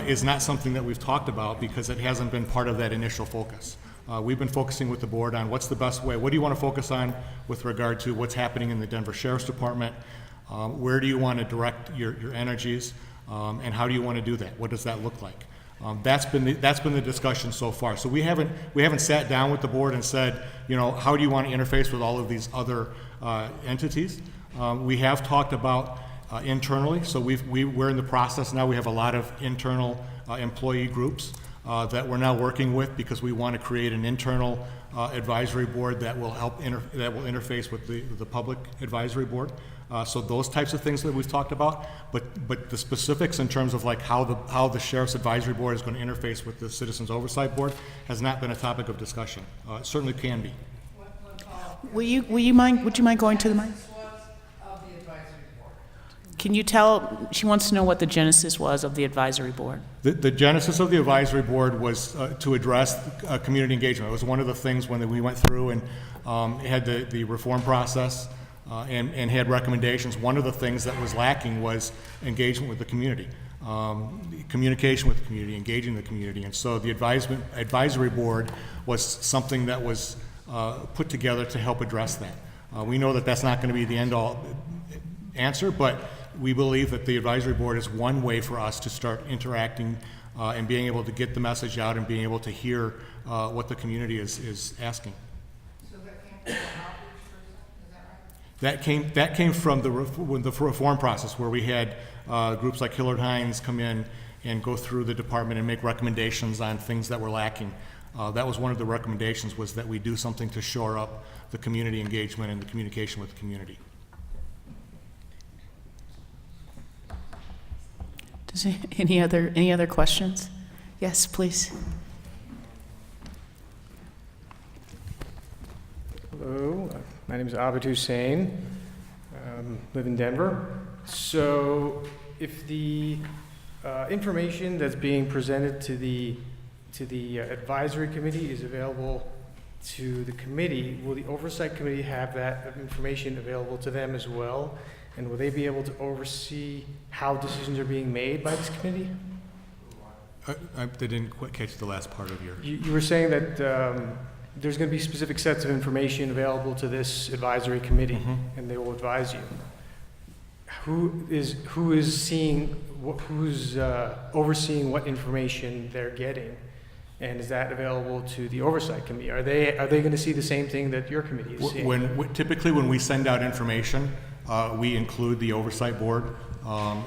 is not something that we've talked about because it hasn't been part of that initial focus. We've been focusing with the board on what's the best way, what do you want to focus on with regard to what's happening in the Denver Sheriff's Department, where do you want to direct your energies, and how do you want to do that? What does that look like? That's been the discussion so far. So we haven't sat down with the board and said, you know, how do you want to interface with all of these other entities? We have talked about internally. So we're in the process now. We have a lot of internal employee groups that we're now working with because we want to create an internal advisory board that will help that will interface with the public advisory board. So those types of things that we've talked about, but the specifics in terms of like how the Sheriff's Advisory Board is going to interface with the Citizens Oversight Board has not been a topic of discussion. It certainly can be. Would you mind going to the mic? Of the advisory board. Can you tell, she wants to know what the genesis was of the advisory board. The genesis of the advisory board was to address community engagement. It was one of the things when we went through and had the reform process and had recommendations. One of the things that was lacking was engagement with the community, communication with the community, engaging the community. And so the advisory board was something that was put together to help address that. We know that that's not going to be the end-all answer, but we believe that the advisory board is one way for us to start interacting and being able to get the message out and being able to hear what the community is asking. So that came from an outreach person, is that right? That came from the reform process where we had groups like Hillard Hines come in and go through the department and make recommendations on things that were lacking. That was one of the recommendations, was that we do something to shore up the community engagement and the communication with the community. Any other questions? Yes, please. Hello, my name is Abid Hussein. Live in Denver. So, if the information that's being presented to the advisory committee is available to the committee, will the oversight committee have that information available to them as well? And will they be able to oversee how decisions are being made by this committee? I didn't quite catch the last part of your... You were saying that there's going to be specific sets of information available to this advisory committee, and they will advise you. Who's overseeing what information they're getting, And is that available to the oversight committee? Are they going to see the same thing that your committee is seeing? Typically, when we send out information, we include the oversight board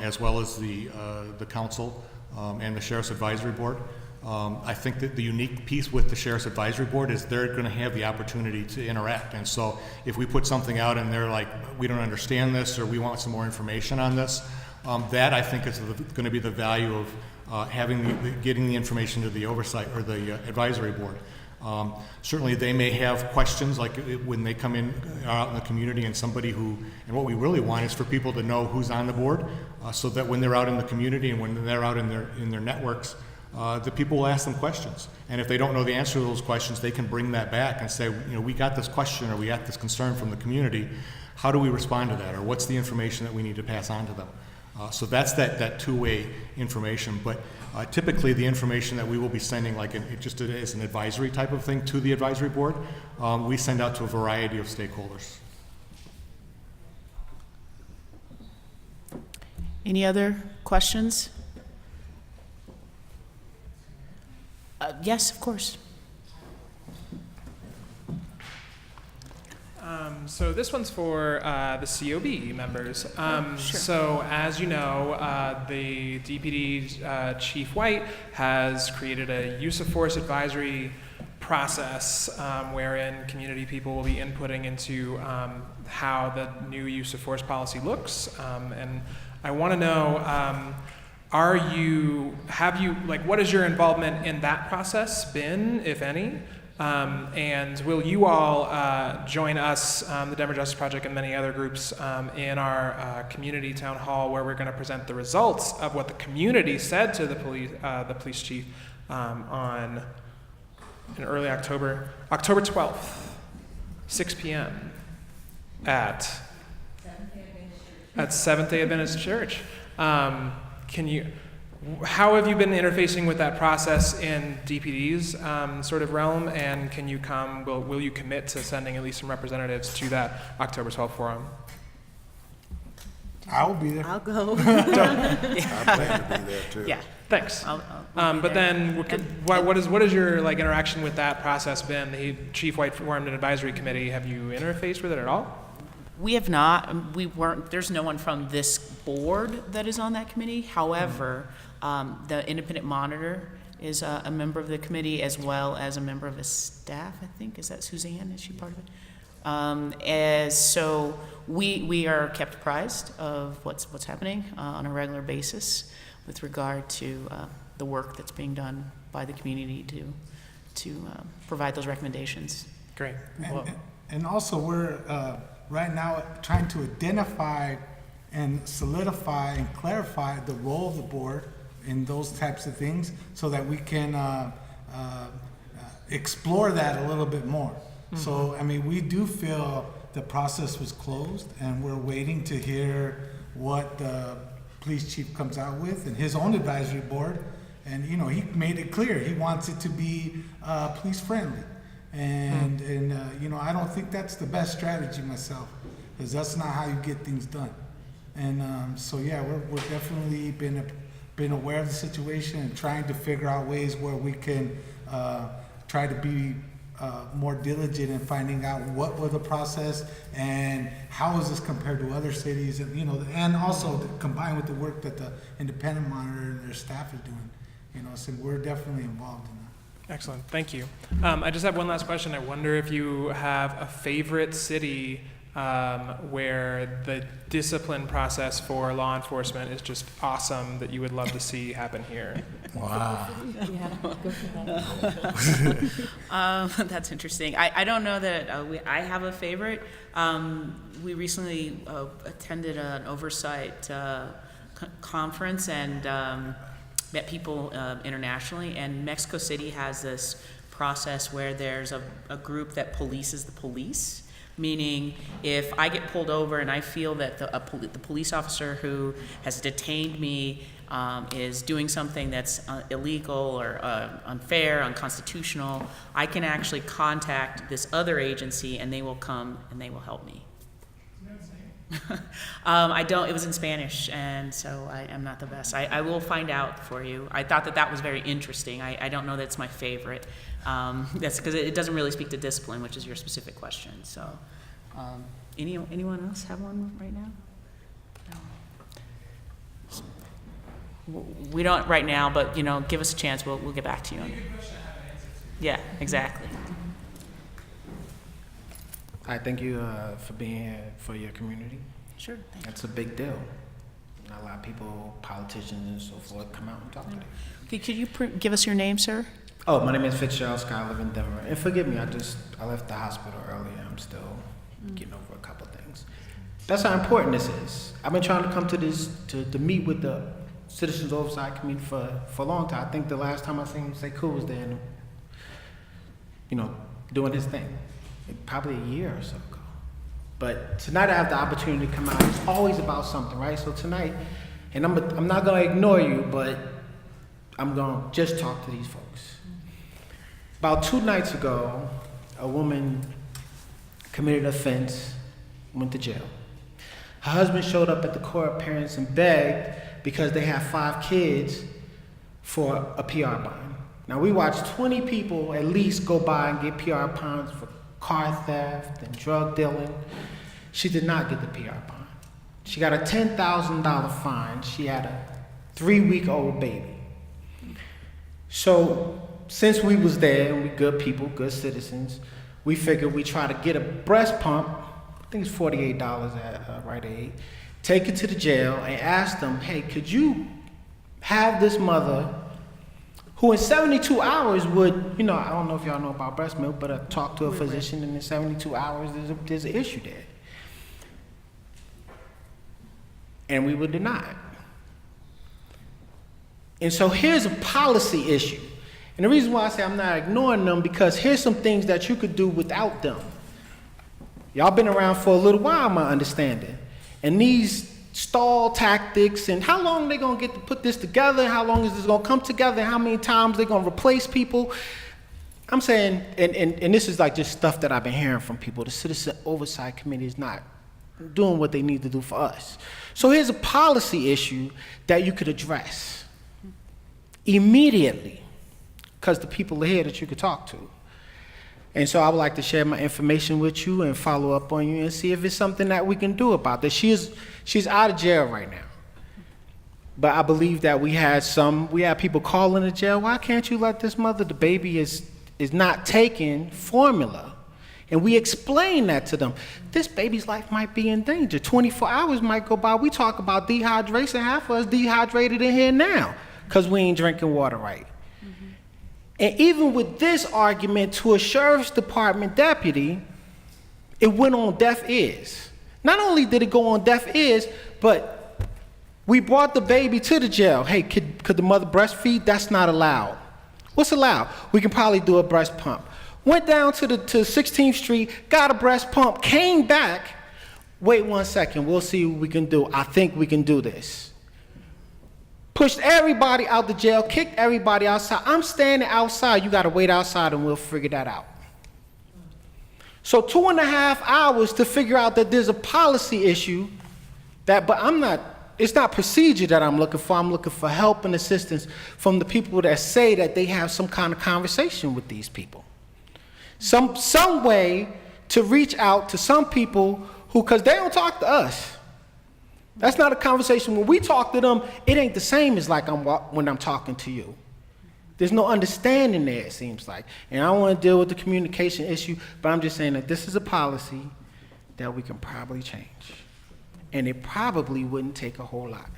as well as the council and the sheriff's advisory board. I think that the unique piece with the sheriff's advisory board is they're going to have the opportunity to interact. And so, if we put something out and they're like, "We don't understand this," or "We want some more information on this," that I think is going to be the value of getting the information to the oversight or the advisory board. Certainly they may have questions like when they come in out in the community and what we really want is for people to know who's on the board so that when they're out in the community and when they're out in their networks, the people will ask them questions. And if they don't know the answer to those questions, they can bring that back and say, we got this question or we got this concern from the community. How do we respond to that? Or what's the information that we need to pass on to them? So that's that two-way information, but typically the information that we will be sending, just as an advisory type of thing to the advisory board, we send out to a variety of stakeholders. Any other questions? Yes, of course. So this one's for the COB members. So as you know, the DPD Chief White has created a use of force advisory process wherein community people will be inputting into how the new use of force policy looks. And I want to know, what has your involvement in that process been, if any? And will you all join us, the Denver Justice Project and many other groups, in our community town hall where we're going to present the results of what the community said to the police chief in early October 12th, 6 p.m. at Seventh-day Adventist Church. How have you been interfacing with that process in DPD's sort of realm, and can you come? Will you commit to sending at least some representatives to that October 12th forum? I'll be there. I'll go. I plan to be there too. Yeah. Thanks. I'll But then, what is your interaction with that process been? The Chief White formed an advisory committee. Have you interfaced with it at all? We have not. We weren't. There's no one from this board that is on that committee. However, the independent monitor is a member of the committee as well as a member of the staff. I think is that Suzanne? Is she part of it? So we are kept apprised of what's happening on a regular basis with regard to the work that's being done by the community to provide those recommendations. Great. And also we're right now trying to identify and solidify and clarify the role of the board in those types of things so that we can explore that a little bit more. Mm-hmm. So, we do feel the process was closed and we're waiting to hear what the police chief comes out with and his own advisory board. And, he made it clear he wants it to be police friendly. And I don't think that's the best strategy myself, because that's not how you get things done. And we're definitely been aware of the situation and trying to figure out ways where we can try to be more diligent in finding out what was the process and how is this compared to other cities, and also combined with the work that the independent monitor and their staff is doing. So we're definitely involved in that. Excellent, thank you. I just have one last question. I wonder if you have a favorite city where the discipline process for law enforcement is just awesome that you would love to see happen here. Wow. Yeah, go for that. That's interesting. I don't know that I have a favorite. We recently attended an oversight conference and met people internationally, and Mexico City has this process where there's a group that polices the police, meaning if I get pulled over and I feel that the police officer who has detained me is doing something that's illegal or unfair, unconstitutional, I can actually contact this other agency and they will come and they will help me. I don't, it was in Spanish, and so I am not the best. I will find out for you. I thought that was very interesting. I don't know that it's my favorite. That's because it doesn't really speak to discipline, which is your specific question. So, anyone else have one right now? No. We don't right now, but give us a chance. We'll get back to you. Yeah, exactly. I thank you for being here for your community. Sure. That's a big deal. Not a lot of people, politicians and so forth, come out and talk to you. Okay, could you give us your name, sir? Oh, my name is Fitzgerald Scott. I live in Denver. And forgive me, I left the hospital earlier. I'm still getting over a couple things. That's how important this is. I've been trying to come to this, to meet with the Citizens Oversight Committee for a long time. I think the last time I seen Sekou was there, doing his thing. Probably a year or so ago. But tonight I have the opportunity to come out. It's always about something, right? So tonight, and I'm not gonna ignore you, but I'm gonna just talk to these folks. About 2 nights ago, a woman committed an offense, went to jail. Her husband showed up at the court appearance and begged because they have 5 kids for a PR bond. Now we watched 20 people at least go by and get PR bonds for car theft and drug dealing. She did not get the PR bond. She got a $10,000 fine. She had a 3-week-old baby. So since we was there and we good people, good citizens, we figured we try to get a breast pump. I think it's $48 at Rite Aid. Take it to the jail and ask them, hey, could you have this mother who in 72 hours would, I don't know if y'all know about breast milk, but talk to a physician and in 72 hours there's an issue there. And we were denied. And so here's a policy issue. And the reason why I say I'm not ignoring them, because here's some things that you could do without them. Y'all been around for a little while, my understanding. And these stall tactics and how long they gonna get to put this together, how long is this gonna come together, how many times they gonna replace people. I'm saying, and this is like just stuff that I've been hearing from people, the Citizen Oversight Committee is not doing what they need to do for us. So here's a policy issue that you could address immediately, because the people are here that you could talk to. And so I would like to share my information with you and follow up on you and see if it's something that we can do about this. She's out of jail right now. But I believe that we had people calling the jail, why can't you let this mother, the baby is not taking formula. And we explain that to them. This baby's life might be in danger. 24 hours might go by. We talk about dehydration. Half of us dehydrated in here now because we ain't drinking water right. And even with this argument to a sheriff's department deputy, it went on deaf ears. Not only did it go on deaf ears, but we brought the baby to the jail. Hey, could the mother breastfeed? That's not allowed. What's allowed? We can probably do a breast pump. Went down to 16th Street, got a breast pump, came back. Wait 1 second, we'll see what we can do. I think we can do this. Pushed everybody out the jail, kicked everybody outside. I'm standing outside. You got to wait outside and we'll figure that out. So 2.5 hours to figure out that there's a policy issue but it's not procedure that I'm looking for. I'm looking for help and assistance from the people that say that they have some kind of conversation with these people. Some way to reach out to some people because they don't talk to us. That's not a conversation. When we talk to them, it ain't the same as like when I'm talking to you. There's no understanding there, it seems like. And I don't want to deal with the communication issue, but I'm just saying that this is a policy that we can probably change. And it probably wouldn't take a whole lot.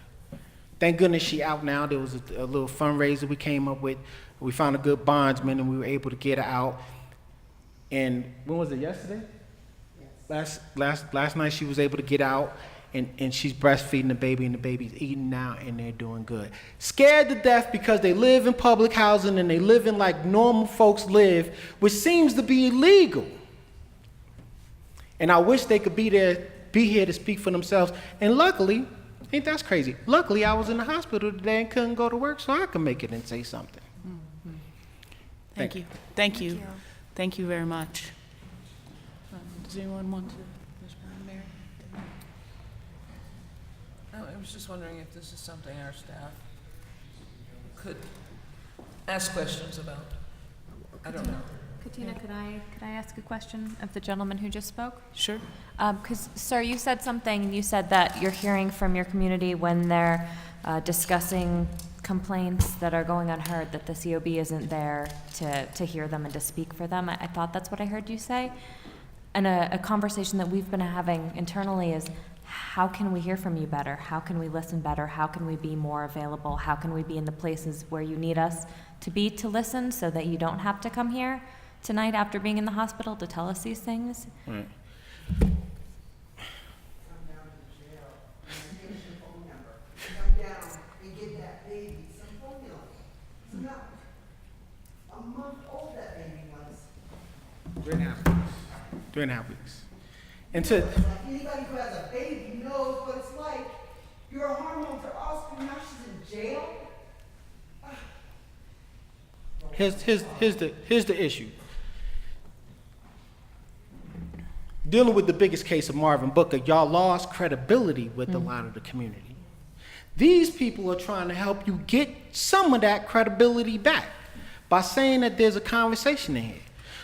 Thank goodness she out now. There was a little fundraiser we came up with. We found a good bondsman and we were able to get her out. And when was it, yesterday? Yes. Last night she was able to get out. And she's breastfeeding the baby, and the baby's eating now, and they're doing good. Scared to death because they live in public housing and they live in like normal folks live, which seems to be illegal. And I wish they could be here to speak for themselves. And luckily, ain't that crazy? Luckily, I was in the hospital today and couldn't go to work, so I could make it and say something. Mm-hmm. Thank you. Thank you. Thank you very much. Does anyone want to respond, Mary? I was just wondering if this is something our staff could ask questions about. I don't know. Katina, could I ask a question of the gentleman who just spoke? Sure. Because, sir, you said something, you said that you're hearing from your community when they're discussing complaints that are going unheard, that the COB isn't there to hear them and to speak for them. I thought that's what I heard you say. And a conversation that we've been having internally is, how can we hear from you better? How can we listen better? How can we be more available? How can we be in the places where you need us to be to listen so that you don't have to come here tonight after being in the hospital to tell us these things? Right. A month old that baby was. 3.5 weeks. And to, Like anybody who has a baby knows what it's like. Your hormones are all screwed. Now she's in jail. here's the issue. Dealing with the biggest case of Marvin Booker, y'all lost credibility with a lot of the community. These people are trying to help you get some of that credibility back by saying that there's a conversation in here.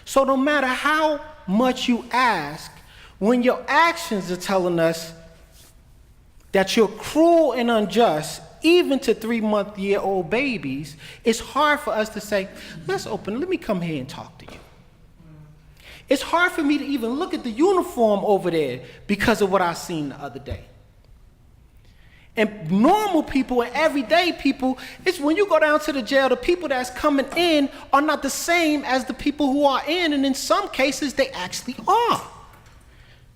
So no matter how much you ask, when your actions are telling us that you're cruel and unjust, even to 3-month-old babies, it's hard for us to say, let me come here and talk to you. It's hard for me to even look at the uniform over there because of what I seen the other day. And normal people and everyday people, it's when you go down to the jail, the people that's coming in are not the same as the people who are in, and in some cases, they actually are.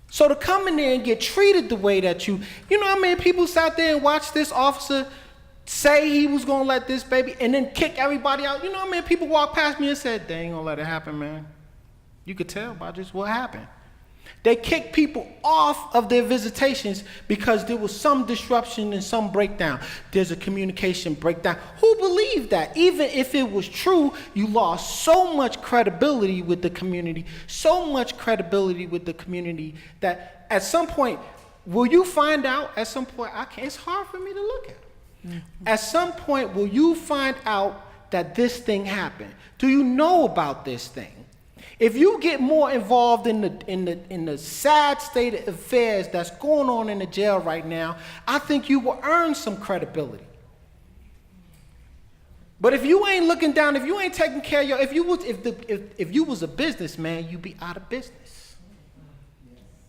So to come in there and get treated the way that you know how many people sat there and watched this officer say he was gonna let this baby and then kick everybody out? You know how many people walked past me and said, they ain't gonna let it happen, man. You could tell by just what happened. They kicked people off of their visitations because there was some disruption and some breakdown. There's a communication breakdown. Who believed that? Even if it was true, you lost so much credibility with the community, that at some point, will you find out at some point, it's hard for me to look at. At some point, will you find out that this thing happened? Do you know about this thing? If you get more involved in the sad state of affairs that's going on in the jail right now, I think you will earn some credibility. But if you ain't looking down, if you ain't taking care of your, if you was a businessman, you'd be out of business.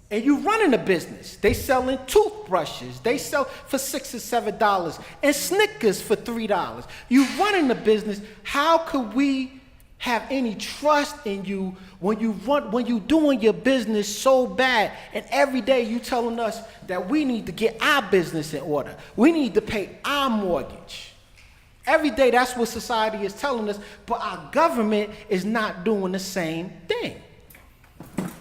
And you running a business. They selling toothbrushes. They sell for $6 or $7 and Snickers for $3. You running a business. How could we have any trust in you when you doing your business so bad, and every day you telling us that we need to get our business in order, we need to pay our mortgage. Every day that's what society is telling us, but our government is not doing the same thing.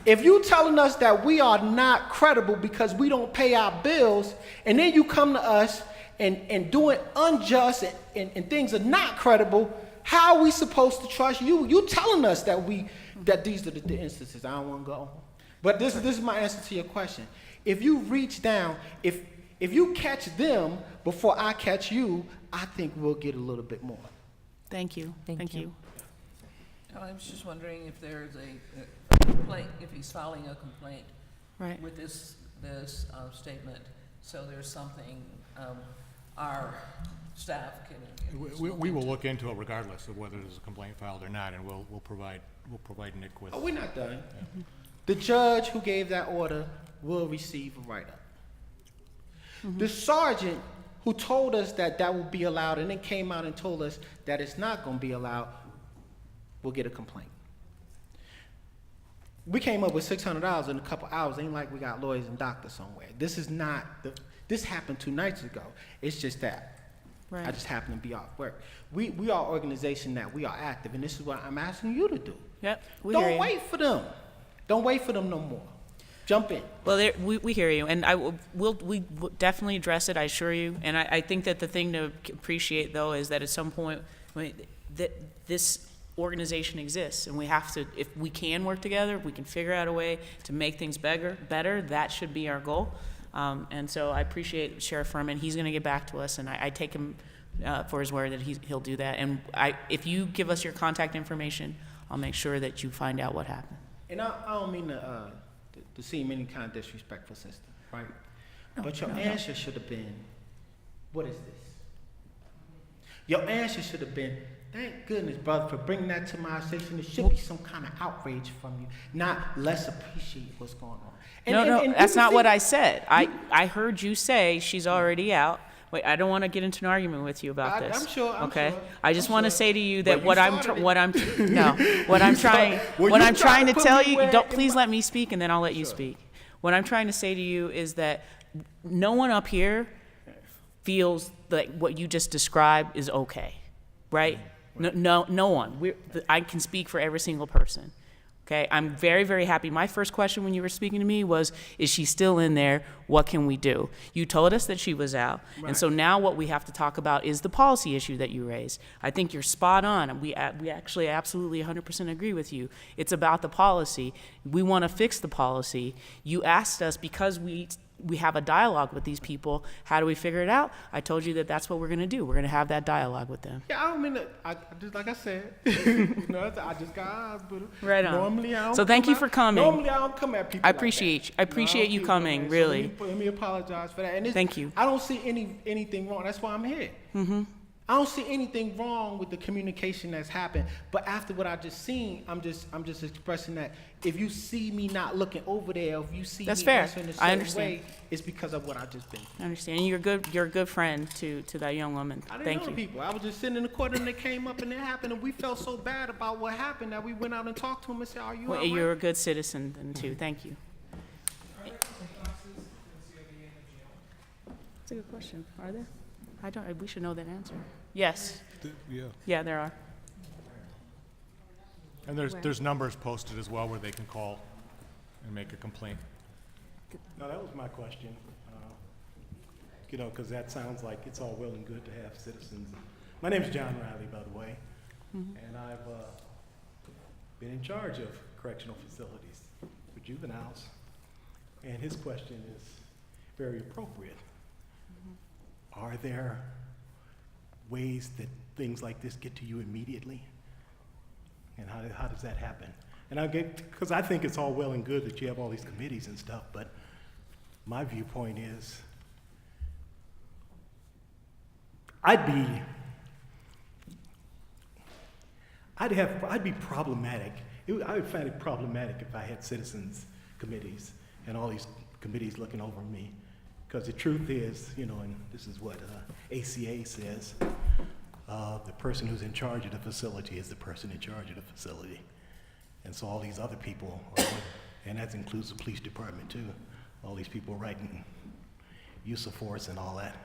If you telling us that we are not credible because we don't pay our bills, and then you come to us and doing unjust and things are not credible, how are we supposed to trust you? You telling us that these are the instances. I don't want to go on. But this is my answer to your question. If you reach down, if you catch them before I catch you, I think we'll get a little bit more. Thank you. Thank you. I was just wondering if there's a complaint, if he's filing a complaint Right. with this statement, so there's something our staff can. We will look into it regardless of whether there's a complaint filed or not, and we'll provide Nick with. Oh, we're not done. Yeah. The judge who gave that order will receive a write-up. The sergeant who told us that would be allowed and then came out and told us that it's not going to be allowed will get a complaint. We came up with $600 in a couple hours. Ain't like we got lawyers and doctors somewhere. This is not this happened 2 nights ago. It's just that. Right. I just happen to be off work. We are an organization that we are active, and this is what I'm asking you to do. Yep. We hear Don't you. wait for them. Don't wait for them no more. Jump in. Well, we hear you, and we will definitely address it, I assure you. And I think that the thing to appreciate, though, is that at some point, this organization exists, and we have to, if we can work together, we can figure out a way to make things better, that should be our goal. And so I appreciate Sheriff Furman. He's going to get back to us, and I take him for his word that he'll do that. And if you give us your contact information, I'll make sure that you find out what happened. And I don't mean to seem any kind of disrespectful, sister, right? But your answer should have been, what is this? Your answer should have been, thank goodness, brother, for bringing that to my attention. There should be some kind of outrage from you, not less appreciate what's going on. No, that's not what I said. I heard you say she's already out. Wait, I don't want to get into an argument with you about this. I'm sure. Okay, I just want to say to you that But what I'm trying to tell you. Don't please let me speak, and then I'll let you speak. What I'm trying to say to you is that no one up here feels like what you just described is okay, right? No one. I can speak for every single person. Okay, I'm very, very happy. My first question when you were speaking to me was, is she still in there? What can we do? You told us that she was out. Right. And so now what we have to talk about is the policy issue that you raised. I think you're spot on. We actually absolutely 100% agree with you. It's about the policy. We want to fix the policy. You asked us, because we have a dialogue with these people, how do we figure it out? I told you that that's what we're going to do. We're going to have that dialogue with them. Yeah, I don't mean that. I just, like I said, I just got eyes, but right on. Normally I don't. So thank you for coming. Normally I don't come at people. I appreciate you coming. Really. So let me apologize for that. And thank you. I don't see anything wrong. That's why I'm here. Mm-hmm. I don't see anything wrong with the communication that's happened. But after what I just seen, I'm just expressing that if you see me not looking over there, if you see that's me fair. answering a I certain understand. way, it's because of what I just been through. I understand. And you're a good friend to that young woman. I didn't Thank know you. the people. I was just sitting in the court and they came up and it happened, and we felt so bad about what happened that we went out and talked to them and said, "Are you all right?" You're a good citizen then too. Thank you. That's a good question. Are there? We should know that answer. Yes. Yeah, there are. And there's numbers posted as well where they can call and make a complaint. No, that was my question. Because that sounds like it's all well and good to have citizens. My name is John Riley, by the way, and I've been in charge of correctional facilities for juveniles. And his question is very appropriate. Are there ways that things like this get to you immediately? And how does that happen? And because I think it's all well and good that you have all these committees and stuff, but my viewpoint is I'd be problematic. I would find it problematic if I had citizens committees and all these committees looking over me. Because the truth is, and this is what ACA says, the person who's in charge of the facility is the person in charge of the facility. And so all these other people, and that includes the police department too, all these people writing use of force and all that.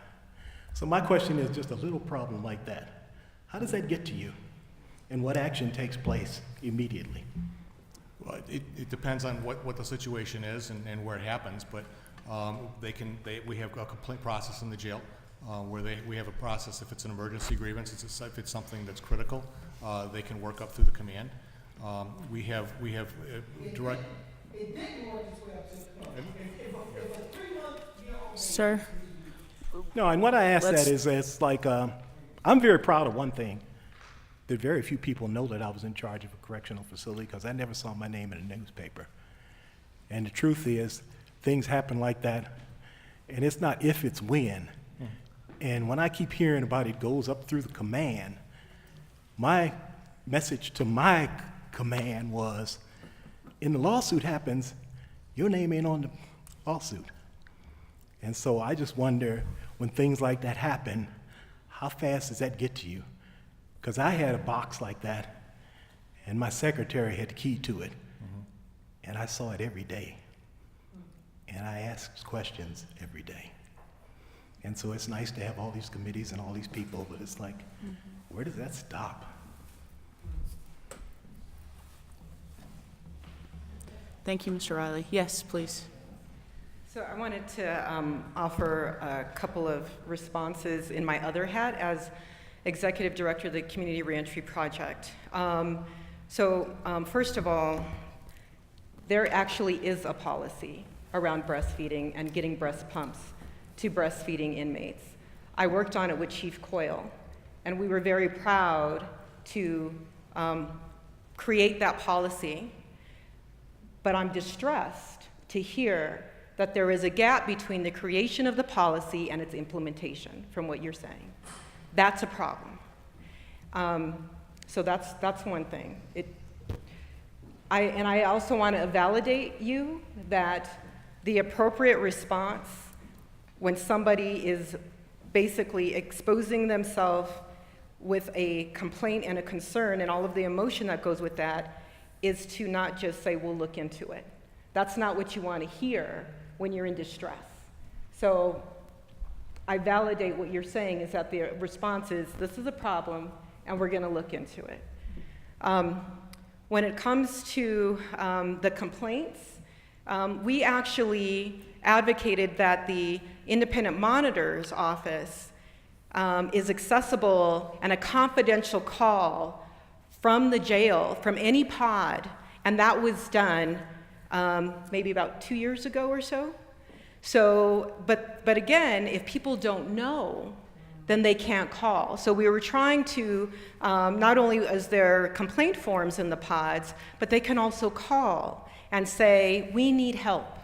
So my question is just a little problem like that. How does that get to you? And what action takes place immediately? Well, it depends on what the situation is and where it happens, but we have a complaint process in the jail where we have a process if it's an emergency grievance, if it's something that's critical, they can work up through the command. We have direct. Sir? No, and what I ask that is, it's like, I'm very proud of one thing, that very few people know that I was in charge of a correctional facility because I never saw my name in a newspaper. And the truth is, things happen like that, and it's not if, it's when. And when I keep hearing about it goes up through the command, my message to my command was, in the lawsuit happens, your name ain't on the lawsuit. And so I just wonder, when things like that happen, how fast does that get to you? Because I had a box like that, and my secretary had the key to it, and I saw it every day. And I asked questions every day. And so it's nice to have all these committees and all these people, but it's like, where does that stop? Thank you, Mr. Riley. Yes, please. So I wanted to offer a couple of responses in my other hat as Executive Director of the Community Reentry Project. First of all, there actually is a policy around breastfeeding and getting breast pumps to breastfeeding inmates. I worked on it with Chief Coyle, and we were very proud to create that policy. But I'm distressed to hear that there is a gap between the creation of the policy and its implementation, from what you're saying. That's a problem. So that's one thing. I also want to validate you that the appropriate response when somebody is basically exposing themselves with a complaint and a concern and all of the emotion that goes with that is to not just say, we'll look into it. That's not what you want to hear when you're in distress. So I validate what you're saying is that the response is, this is a problem and we're going to look into it. When it comes to the complaints, we actually advocated that the independent monitor's office is accessible and a confidential call from the jail, from any pod, and that was done maybe about 2 years ago or so. So, but again, if people don't know, then they can't call. So we were trying to, not only is there complaint forms in the pods, but they can also call and say, we need help.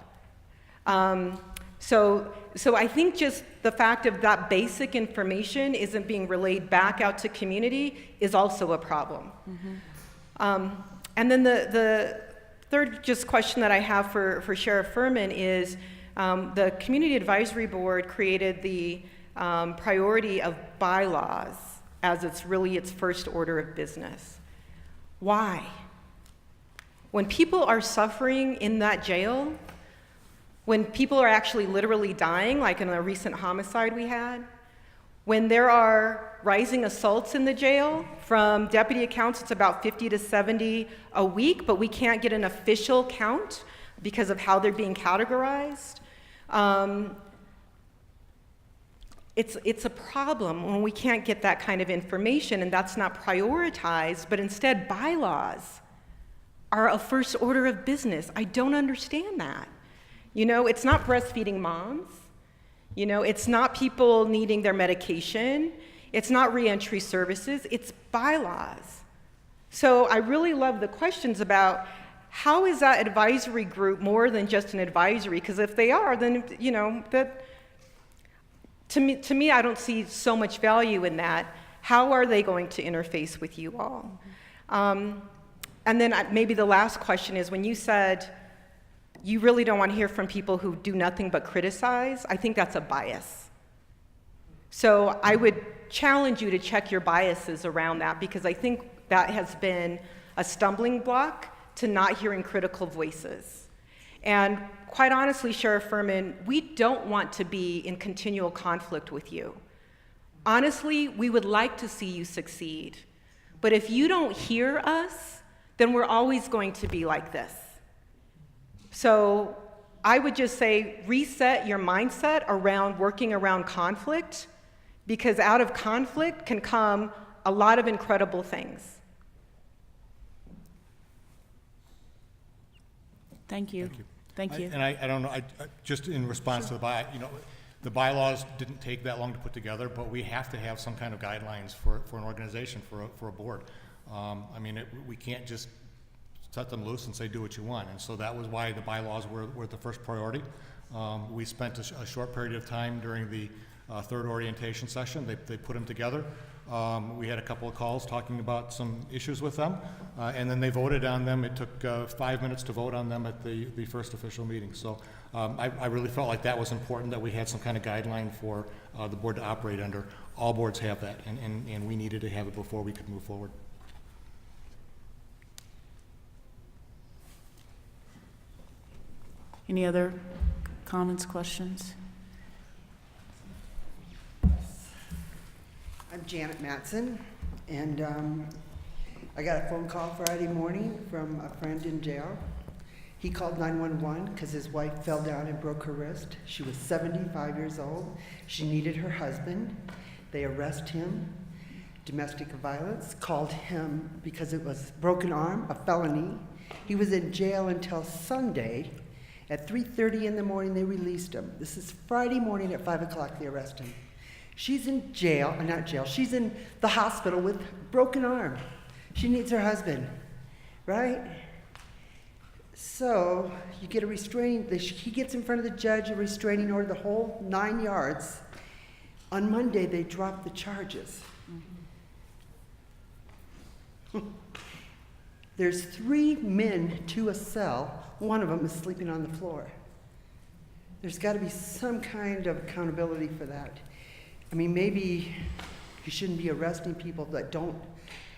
So I think just the fact of that basic information isn't being relayed back out to community is also a problem. And then the third just question that I have for Sheriff Furman is, the Community Advisory Board created the priority of bylaws as its first order of business. Why? When people are suffering in that jail, when people are actually literally dying, like in a recent homicide we had, when there are rising assaults in the jail, from deputy accounts, it's about 50 to 70 a week, but we can't get an official count because of how they're being categorized. It's a problem when we can't get that kind of information and that's not prioritized, but instead bylaws are a first order of business. I don't understand that. You know, it's not breastfeeding moms. You know, it's not people needing their medication. It's not reentry services. It's bylaws. So I really love the questions about how is that advisory group more than just an advisory? Because if they are, then, you know, that to me, I don't see so much value in that. How are they going to interface with you all? And then maybe the last question is, when you said you really don't want to hear from people who do nothing but criticize, I think that's a bias. So I would challenge you to check your biases around that, because I think that has been a stumbling block to not hearing critical voices. And quite honestly, Sheriff Furman, we don't want to be in continual conflict with you. Honestly, we would like to see you succeed. But if you don't hear us, then we're always going to be like this. So I would just say reset your mindset around working around conflict, because out of conflict can come a lot of incredible things. Thank you. Thank you. And I don't know, just in response to the bylaws didn't take that long to put together, but we have to have some kind of guidelines for an organization, for a board. I mean, we can't just set them loose and say, do what you want. And so that was why the bylaws were the first priority. We spent a short period of time during the third orientation session. They put them together. We had a couple of calls talking about some issues with them, and then they voted on them. It took 5 minutes to vote on them at the first official meeting. So I really felt like that was important, that we had some kind of guideline for the board to operate under. All boards have that, and we needed to have it before we could move forward. Any other comments, questions? I'm Janet Matson, and I got a phone call Friday morning from a friend in jail. He called 911 because his wife fell down and broke her wrist. She was 75 years old. She needed her husband. They arrested him, domestic violence, called him because it was broken arm, a felony. He was in jail until Sunday, At 3:30 in the morning, they released him. This is Friday morning at 5 o'clock, they arrest him. She's in jail, not jail, she's in the hospital with broken arm. She needs her husband, right? So you get a restraining, he gets in front of the judge, a restraining order, the whole 9 yards. On Monday, they drop the charges. There's 3 men to a cell. One of them is sleeping on the floor. There's got to be some kind of accountability for that. I mean, maybe you shouldn't be arresting people that don't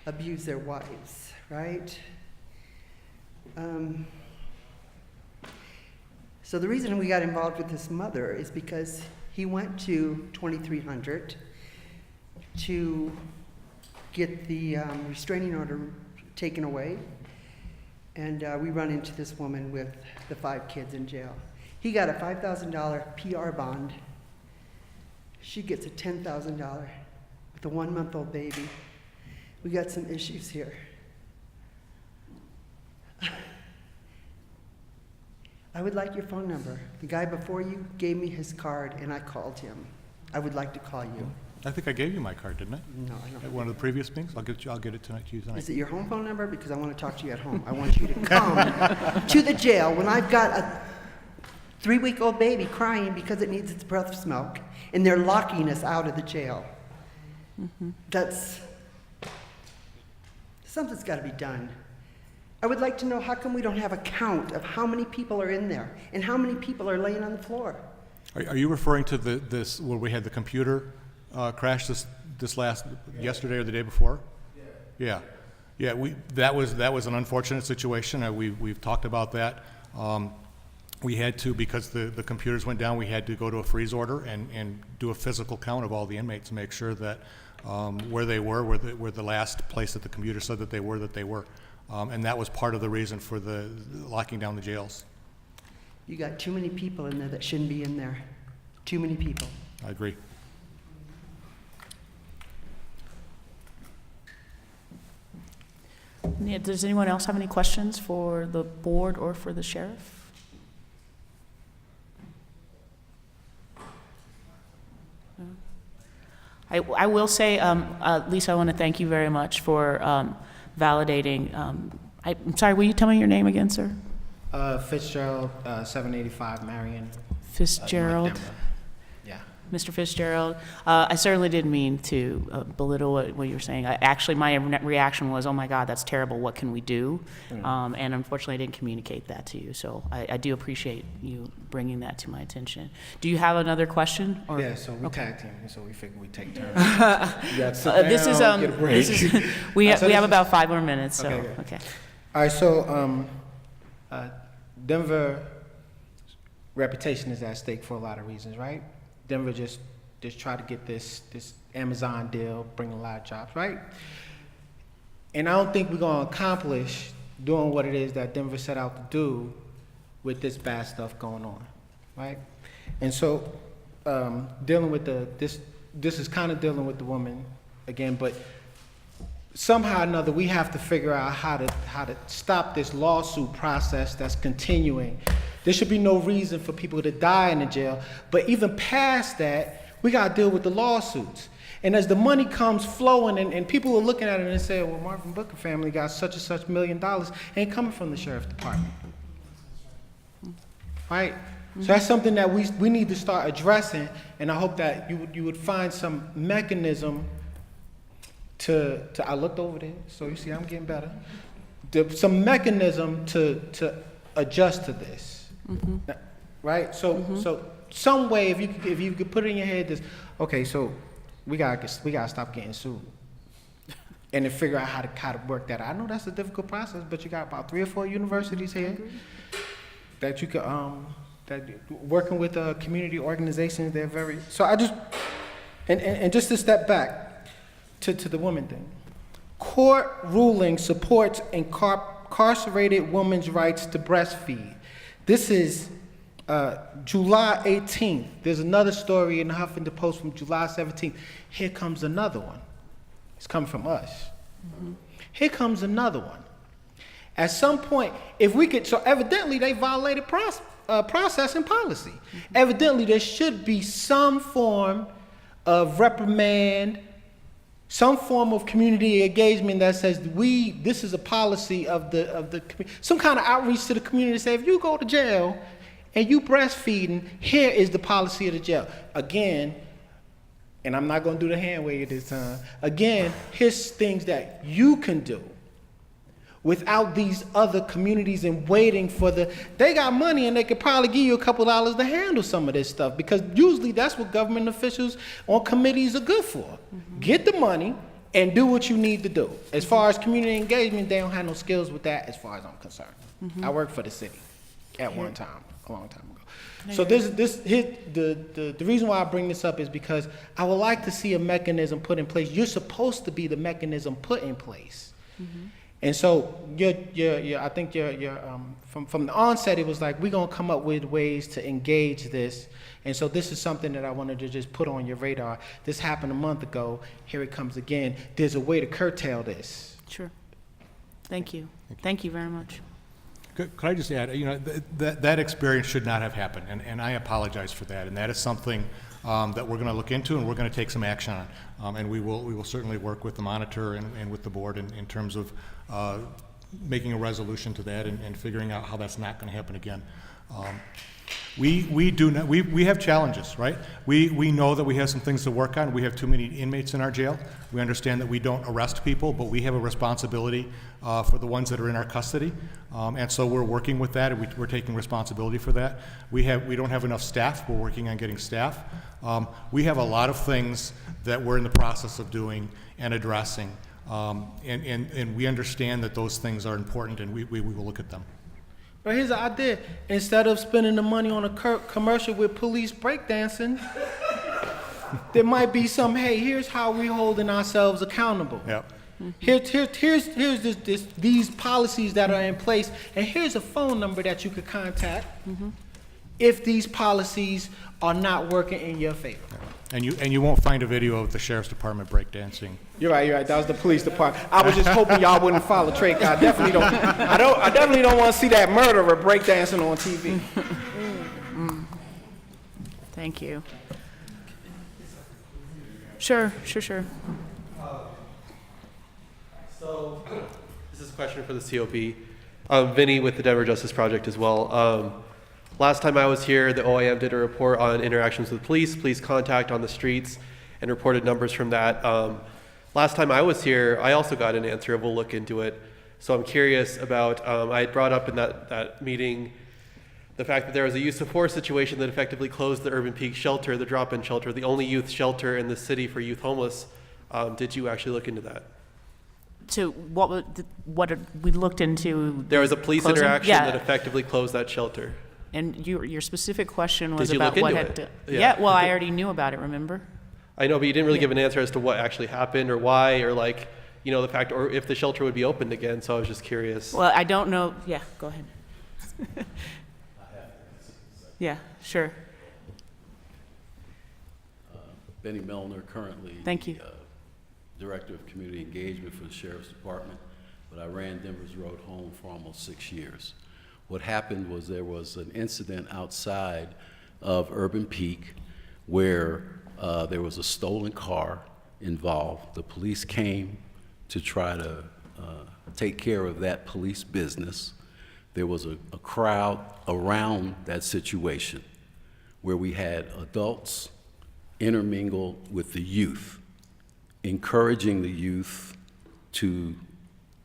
abuse their wives, right? So the reason we got involved with this mother is because he went to 2300 to get the restraining order taken away, and we run into this woman with the 5 kids in jail. He got a $5,000 PR bond. She gets a $10,000 with a 1-month-old baby. We got some issues here. I would like your phone number. The guy before you gave me his card, and I called him. I would like to call you. I think I gave you my card, didn't I? No, I don't. At one of the previous meetings? I'll get it tonight to you tonight. Is it your home phone number? Because I want to talk to you at home. I want you to come to the jail when I've got a 3-week-old baby crying because it needs its breast milk, and they're locking us out of the jail. Something's got to be done. I would like to know, how come we don't have a count of how many people are in there and how many people are laying on the floor? Are you referring to this where we had the computer crash yesterday or the day before? Yeah. That was an unfortunate situation. We've talked about that. We had to, because the computers went down, we had to go to a freeze order and do a physical count of all the inmates to make sure that where they were the last place that the computer said that they were. And that was part of the reason for the locking down the jails. You got too many people in there that shouldn't be in there. Too many people. I agree. Yeah, does anyone else have any questions for the board or for the sheriff? No? I will say, Lisa, I want to thank you very much for validating. I'm sorry, will you tell me your name again, sir? Fitzgerald, 785 Marion. Fitzgerald. North Denver. Yeah. Mr. Fitzgerald, I certainly didn't mean to belittle what you were saying. My reaction was, oh my God, that's terrible, what can we do? And unfortunately, I didn't communicate that to you, so I do appreciate you bringing that to my attention. Do you have another question? Or? Yeah, so we Okay. tag team, so we figure we take turns. We have about 5 more minutes, so, okay. All right, so Denver reputation is at stake for a lot of reasons, right? Denver just tried to get this Amazon deal, bring a lot of jobs, right? And I don't think we're gonna accomplish doing what it is that Denver set out to do with this bad stuff going on, right? And so dealing with this is kind of dealing with the woman again, but somehow or another we have to figure out how to stop this lawsuit process that's continuing. There should be no reason for people to die in the jail, but even past that, we got to deal with the lawsuits. And as the money comes flowing, and people are looking at it and say, well, Marvin Booker family got such and such $1 million, ain't coming from the sheriff's department. Right? So that's something that we need to start addressing, and I hope that you would find some mechanism to I looked over there, so you see I'm getting better. Some mechanism to adjust to this. Right? So some way, if you could put it in your head, this, okay, so we gotta stop getting sued, and then figure out how to work that out. I know that's a difficult process, but you got about 3 or 4 universities here that you could that working with community organizations. They're very so. I just and just to step back to the woman thing. Court ruling supports incarcerated women's rights to breastfeed. This is July 18th. There's another story in the Huffington Post from July 17th. Here comes another one. It's coming from us. Here comes another one. At some point, if we could, so evidently they violated process and policy. Evidently, there should be some form of reprimand, some form of community engagement that says this is a policy of the some kind of outreach to the community. Say, if you go to jail and you breastfeeding, here is the policy of the jail. Again, and I'm not going to do the hand wave this time. Again, here's things that you can do without these other communities and waiting for they got money and they could probably give you a couple dollars to handle some of this stuff, because usually that's what government officials on committees are good for. Get the money and do what you need to do. As far as community engagement, they don't have no skills with that as far as I'm concerned. I worked for the city at one time, a long time ago. So the reason why I bring this up is because I would like to see a mechanism put in place. You're supposed to be the mechanism put in place. And so I think from the onset, it was like, we're gonna come up with ways to engage this. And so this is something that I wanted to just put on your radar. This happened a month ago, here it comes again. There's a way to curtail this. Sure. Thank you. Thank you very much. Could I just add, that experience should not have happened, and I apologize for that. And that is something that we're going to look into, and we're going to take some action on. And we will certainly work with the monitor and with the board in terms of making a resolution to that and figuring out how that's not going to happen again. We have challenges, right? We know that we have some things to work on. We have too many inmates in our jail. We understand that we don't arrest people, but we have a responsibility for the ones that are in our custody. And so we're working with that, and we're taking responsibility for that. We don't have enough staff. We're working on getting staff. We have a lot of things that we're in the process of doing and addressing. And we understand that those things are important, and we will look at them. But here's the idea. Instead of spending the money on a commercial with police breakdancing, there might be some, hey, here's how we're holding ourselves accountable. Yep. Here's these policies that are in place, and here's a phone number that you could contact if these policies are not working in your favor. And you won't find a video of the sheriff's department breakdancing. You're right. That was the police department. I was just hoping y'all wouldn't follow Trey. I definitely don't want to see that murderer breakdancing on TV. Thank you. Sure. So, this is a question for the COP. Vinny with the Denver Justice Project as well. Last time I was here, the OIM did a report on interactions with police contact on the streets, and reported numbers from that. Last time I was here, I also got an answer of we'll look into it. So I'm curious about, I had brought up in that meeting the fact that there was a use of force situation that effectively closed the Urban Peak shelter, the drop-in shelter, the only youth shelter in the city for youth homeless. Did you actually look into that? So what we looked into? There was a police closing? interaction Yeah. that effectively closed that shelter. And your specific question was Did you about look what into had it? to. Yeah. Well, I already knew about it. Remember? I know, but you didn't really give an answer as to what actually happened or why, or the fact, or if the shelter would be opened again. So I was just curious. Well, I don't know. Yeah, go ahead. Yeah, sure. Benny Melner, currently Thank you. Director of Community Engagement for the Sheriff's Department, but I ran Denver's Road Home for almost 6 years. What happened was there was an incident outside of Urban Peak where there was a stolen car involved. The police came to try to take care of that police business. There was a crowd around that situation where we had adults intermingle with the youth, encouraging the youth to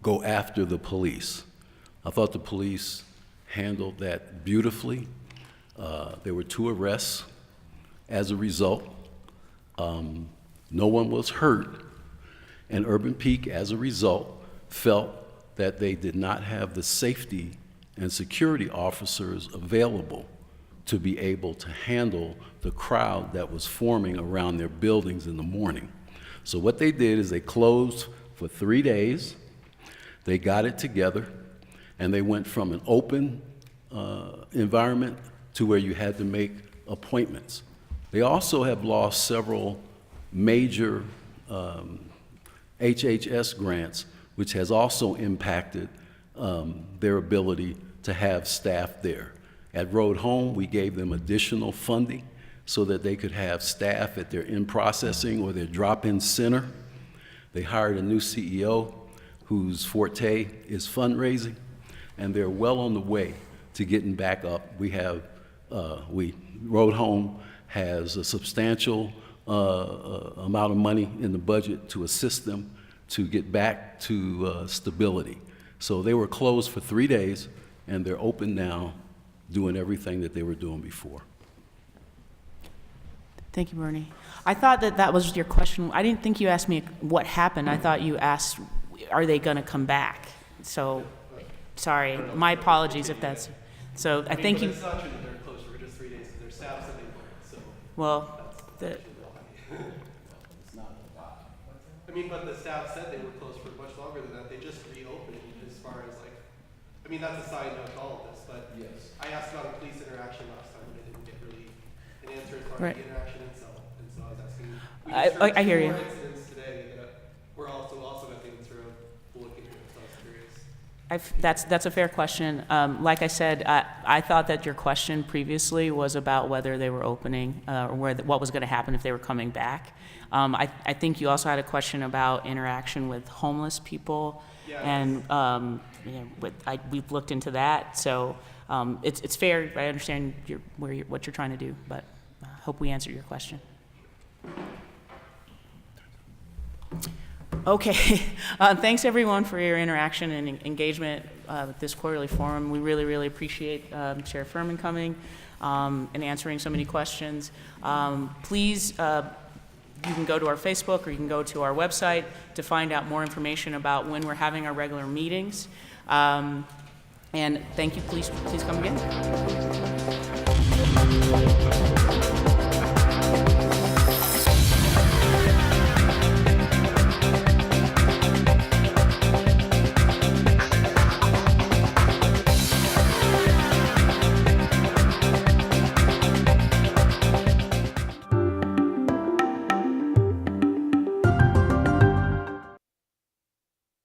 go after the police. I thought the police handled that beautifully. There were 2 arrests as a result. No one was hurt, and Urban Peak, as a result, felt that they did not have the safety and security officers available to be able to handle the crowd that was forming around their buildings in the morning. So what they did is they closed for 3 days, they got it together, and they went from an open environment to where you had to make appointments. They also have lost several major HHS grants, which has also impacted their ability to have staff there. At Road Home, we gave them additional funding so that they could have staff at their in-processing or their drop-in center. They hired a new CEO whose forte is fundraising, and they're well on the way to getting back up. Road Home has a substantial amount of money in the budget to assist them to get back to stability. So they were closed for 3 days, and they're open now, doing everything that they were doing before. Thank you, Bernie. I thought that was your question. I didn't think you asked me what happened. I thought you asked, are they going to come back? So, sorry. My apologies if that's... So I think you... It's not true that they're closed for just 3 days, because their staff said they weren't, so... Well, I mean, but the staff said they were closed for much longer than that. They just reopened as far as like, I mean, that's a side note to all of this, but Yes. I asked about a police interaction last time and I didn't get really an answer as far Right. as the interaction itself. And so I was asking, we I- just heard I hear two you. more incidents today that we're also got things through looking at, so I was curious. That's a fair question. Like I said, I thought that your question previously was about whether they were opening or what was going to happen if they were coming back. I think you also had a question about interaction with homeless people, Yeah. and we've looked into that. So it's fair. I understand what you're trying to do, but I hope we answered your question. Okay, thanks everyone for your interaction and engagement with this quarterly forum. We really, really appreciate Sheriff Furman coming and answering so many questions. Please, you can go to our Facebook or you can go to our website to find out more information about when we're having our regular meetings. And thank you, please come again.